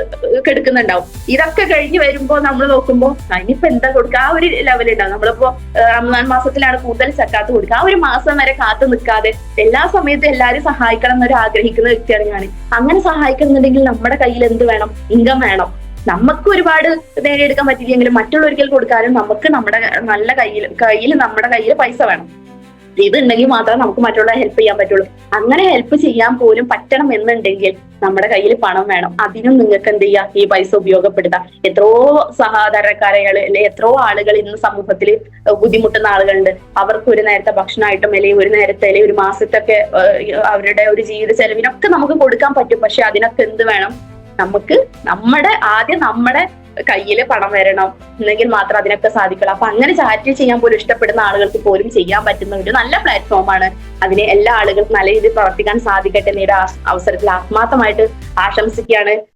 കെടുക്കുന്നുണ്ടാവും. ഇതൊക്കെ കഴിഞ്ഞ് വരുമ്പോ നമ്മൾ നോക്കുമ്പോൾ അതിനിപ്പോ എന്താ കൊടുക്കുക, ആ ഒരു ലെവലുണ്ടാവും. നമ്മളിപ്പോ റമദാൻ മാസത്തിലാണ് കൂടുതൽ സക്കാത്ത് കൊടുക്കുക. ആ ഒരു മാസം വരെ കാത്തു നിൽക്കാതെ എല്ലാ സമയത്തും എല്ലാവരും സഹായിക്കണം എന്നൊരു ആഗ്രഹിക്കുന്ന വ്യക്തിയാണ് ഞാൻ. അങ്ങനെ സഹായിക്കുന്നുണ്ടെങ്കിൽ നമ്മുടെ കയ്യിൽ എന്ത് വേണം? ഇൻകം വേണം. നമുക്ക് ഒരുപാട് നേടിയെടുക്കാൻ പറ്റില്ലെങ്കിലും മറ്റുള്ളവർക്ക് കൊടുക്കാനും നമുക്ക് നമ്മുടെ നല്ല കയ്യിൽ നമ്മുടെ കയ്യിൽ പൈസ വേണം. ഇതുണ്ടെങ്കിൽ മാത്രമേ നമുക്ക് മറ്റുള്ളവരെ ഹെൽപ്പ് ചെയ്യാൻ പറ്റുള്ളൂ. അങ്ങനെ ഹെൽപ്പ് ചെയ്യാൻ പോലും പറ്റണം എന്നുണ്ടെങ്കിൽ നമ്മുടെ കയ്യിൽ പണം വേണം. അതിനും നിങ്ങൾക്ക് എന്ത് ചെയ്യാം, ഈ പൈസ ഉപയോഗപ്പെടുത്താം. എത്രയോ സഹോദരക്കാരെ എത്രയോ ആളുകൾ ഇന്ന് സമൂഹത്തിൽ ബുദ്ധിമുട്ടുന്ന ആളുകളുണ്ട്. അവർക്ക് ഒരു നേരത്തെ ഭക്ഷണമായിട്ടും അല്ലെങ്കിൽ ഒരു നേരത്തെ അല്ലെങ്കിൽ ഒരു മാസത്തൊക്കെ അവരുടെ ഒരു ജീവിത ചെലവിനൊക്കെ നമുക്ക് കൊടുക്കാൻ പറ്റും. പക്ഷെ അതിനൊക്കെ എന്ത് വേണം? നമുക്ക് ആദ്യം നമ്മുടെ കയ്യില് പണം വരണം, എന്നെങ്കിൽ മാത്രം അതിനൊക്കെ സാധിക്കുള്ളൂ. അപ്പൊ അങ്ങനെ ചാരിറ്റി ചെയ്യാൻ പോലും ഇഷ്ടപ്പെടുന്ന ആളുകൾക്ക് പോലും ചെയ്യാൻ പറ്റുന്ന ഒരു നല്ല പ്ലാറ്റ്ഫോമാണ്. അതിനെ എല്ലാ ആളുകൾക്കും നല്ല രീതിയിൽ പ്രവർത്തിക്കാൻ സാധിക്കട്ടെ എന്നൊരു അവസരത്തിൽ ആത്മാർത്ഥമായിട്ട് ആശംസിക്കുകയാണ്.